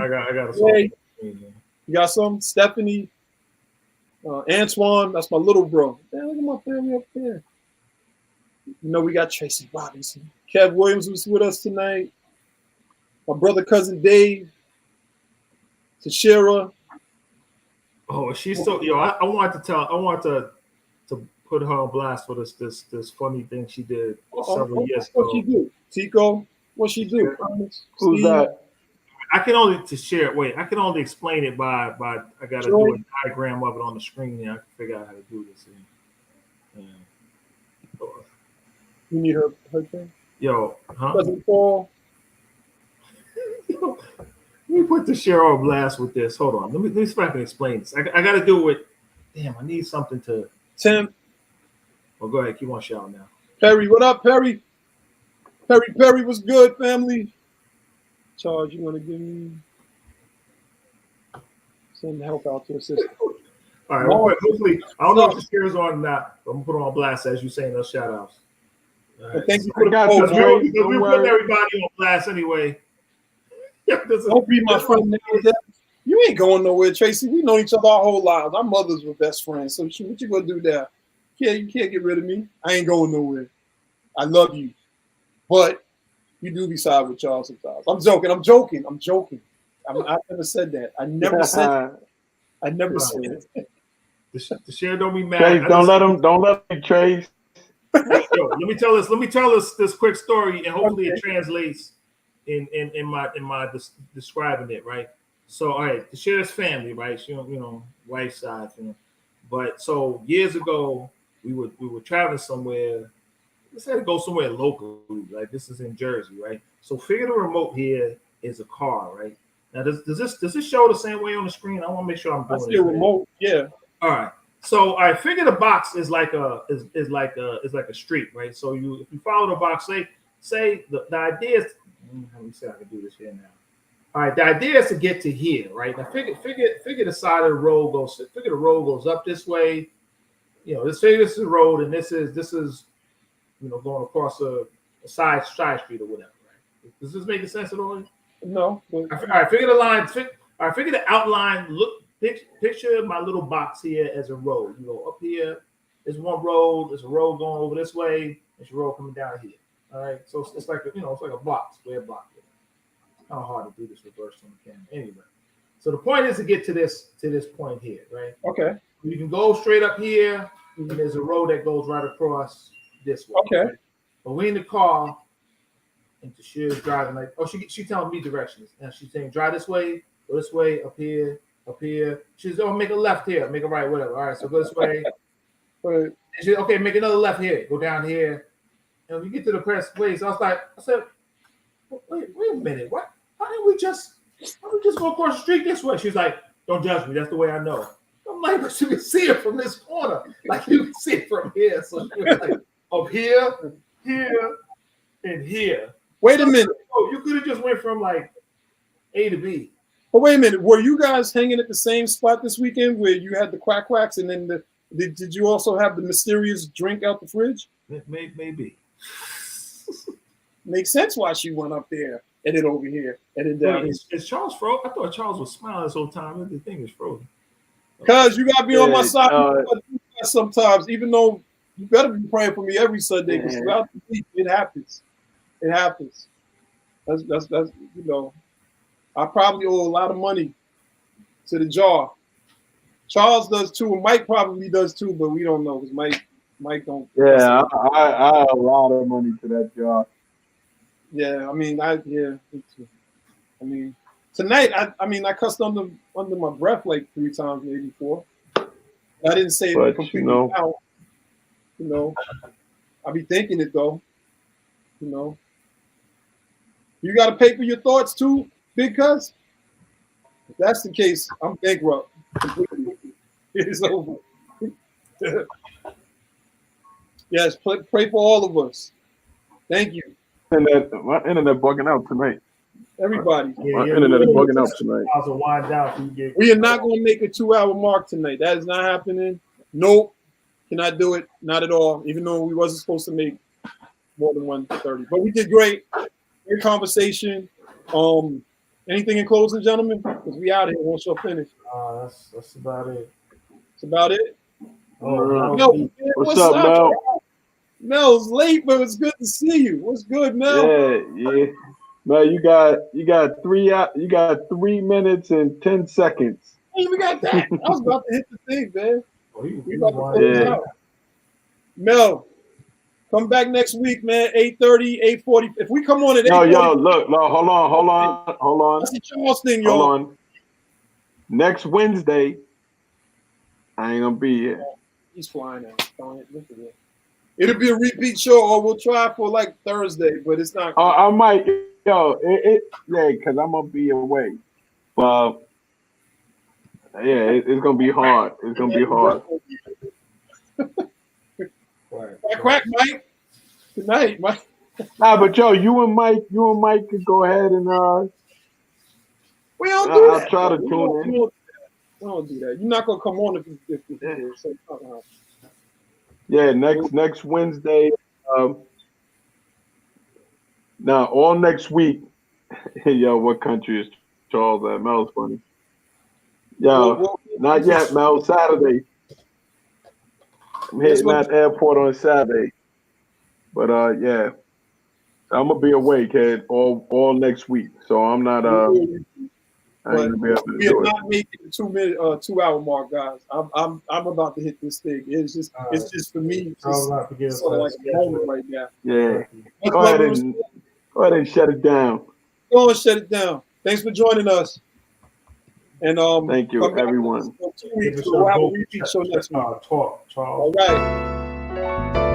got a song. You got some? Stephanie. Antoine. That's my little bro. Man, look at my family up there. You know, we got Tracy Robinson. Kev Williams was with us tonight. My brother, cousin Dave. Tashira. Oh, she's so I wanted to put her on blast for this funny thing she did several years ago. What she do? Tico? What she do? Who's that? I can only explain it by I gotta do a diagram of it on the screen and I can figure out how to do this. You need her thing? Yo, huh? Cousin Paul. Let me put the share on blast with this. Hold on. Let me see if I can explain this. I got to do it. Damn, I need something to. Tim. Well, go ahead. Keep on shouting now. Perry, what up, Perry? Perry was good, family. Charles, you want to give me some help out to assist? All right. Well, hopefully, I don't know if the share is on or not, but I'm going to put it on blast as you're saying those shout outs. Right. Thank you for the post. We're putting everybody on blast anyway. Don't be my friend. You ain't going nowhere, Tracy. We know each other our whole lives. Our mothers were best friends. So what you gonna do there? Yeah, you can't get rid of me. I ain't going nowhere. I love you, but You do be side with Charles sometimes. I'm joking. I never said that. I never said that. The share don't be mad. Trace, don't let him Trace. Yo, let me tell this quick story, and hopefully it translates in my describing it, right? So, all right, the sheriff's family, right? She, wife's side, But so years ago, we were traveling somewhere. Let's say to go somewhere locally, like this is in Jersey, right? So figure the remote here is a car, right? Now does this show the same way on the screen? I want to make sure I'm doing I see a remote, yeah. All right. So I figure the box is like a street, right? So if you follow the box, say the idea is, let me see how I can do this here now. All right, the idea is to get to here, right? Now figure the side of the road goes. Figure the road goes up this way. This is the road, and this is going across a side street or whatever, right? Does this make sense at all? No. All right, figure the line. Figure the outline. Picture my little box here as a road. Up here is one road. There's a road going over this way. There's a road coming down here. All right, so it's like it's like a block, square block. It's kind of hard to do this reverse on the camera. Anyway, so the point is to get to this point here, right? Okay. You can go straight up here, and there's a road that goes right across this way. Okay. Right? But we in the car, and Tashira's driving like, she telling me directions. And she's saying, drive this way, go this way, up here. She's make a left here, make a right, whatever. All right, so go this way. Right. She's okay, make another left here, go down here. And when we get to the press place, I said, wait a minute, what? Why didn't we just go across the street this way? She's like, don't judge me, that's the way I know. I'm like, but you can see it from this corner. Like you can see it from here. So she was like, up here, and here. Wait a minute. Oh, you could have just went from like A to B. But wait a minute. Were you guys hanging at the same spot this weekend where you had the quacks and then did you also have the mysterious drink out the fridge? Maybe. Makes sense why she went up there and then over here and then down here. Is Charles frozen? I thought Charles was smiling this whole time. The thing is frozen. Cause you gotta be on my side sometimes, even though you better be praying for me every Sunday because throughout the week it happens. It happens. That's I probably owe a lot of money to the jar. Charles does too, and Mike probably does too, but we don't know because Mike don't. Yeah, I owe a lot of money to that jar. Yeah, me too. Tonight, I cussed under my breath like 3 times, maybe 4. I didn't say it completely out. I be thinking it though. You got to pay for your thoughts too, big cuz. If that's the case, I'm bankrupt. It's over. Yes, pray for all of us. Thank you. My internet bugging out tonight. Everybody. My internet is bugging out tonight. We are not going to make a 2-hour mark tonight. That is not happening. Nope. Cannot do it. Not at all. Even though we wasn't supposed to make more than 1:30. But we did great. Great conversation. Anything in closing, gentlemen? Because we out here once you're finished. That's about it. That's about it. Oh, what's up, Mel? Mel's late, but it's good to see you. What's good, Mel? Yeah. Mel, you got 3 minutes and 10 seconds. Hey, we got that. I was about to hit the thing, man. We about to close out. Mel, come back next week, man. 8:30, 8:40. If we come on at 8:40. Yo, look, hold on. That's the Charles thing, y'all. Hold on. Next Wednesday, I ain't gonna be here. He's flying out. It'll be a repeat show, or we'll try for like Thursday, but it's not. I might, because I'm gonna be away. But it's gonna be hard. It's gonna be hard. Quack, Mike. Good night, Mike. Nah, but you and Mike could go ahead and we don't do that. I'll try to tune in. We don't do that. You're not gonna come on if you do. So, yeah, next Wednesday. Now all next week. Yo, what country is Charles at? Mel's funny. Yo, not yet, Mel. Saturday. I'm hitting that airport on Saturday. But yeah. I'm gonna be away, kid, all next week. So I'm not I ain't gonna be able to We are do it. not making the 2 hour mark, guys. I'm about to hit this thing. It's just for me. I was about to get Sort of like a moment right now. Yeah. Much Go love ahead and and shut it down. go and shut it down. Thanks for joining us. And Thank you, come back everyone. in 2 weeks. We'll have a repeat show next week. Talk, All Charles. right.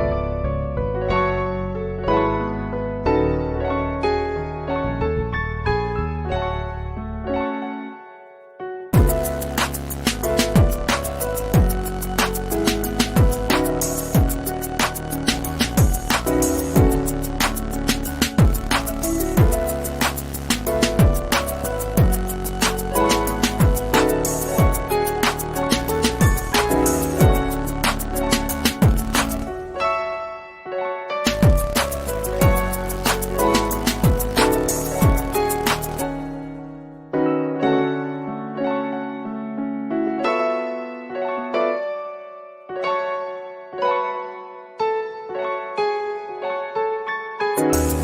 you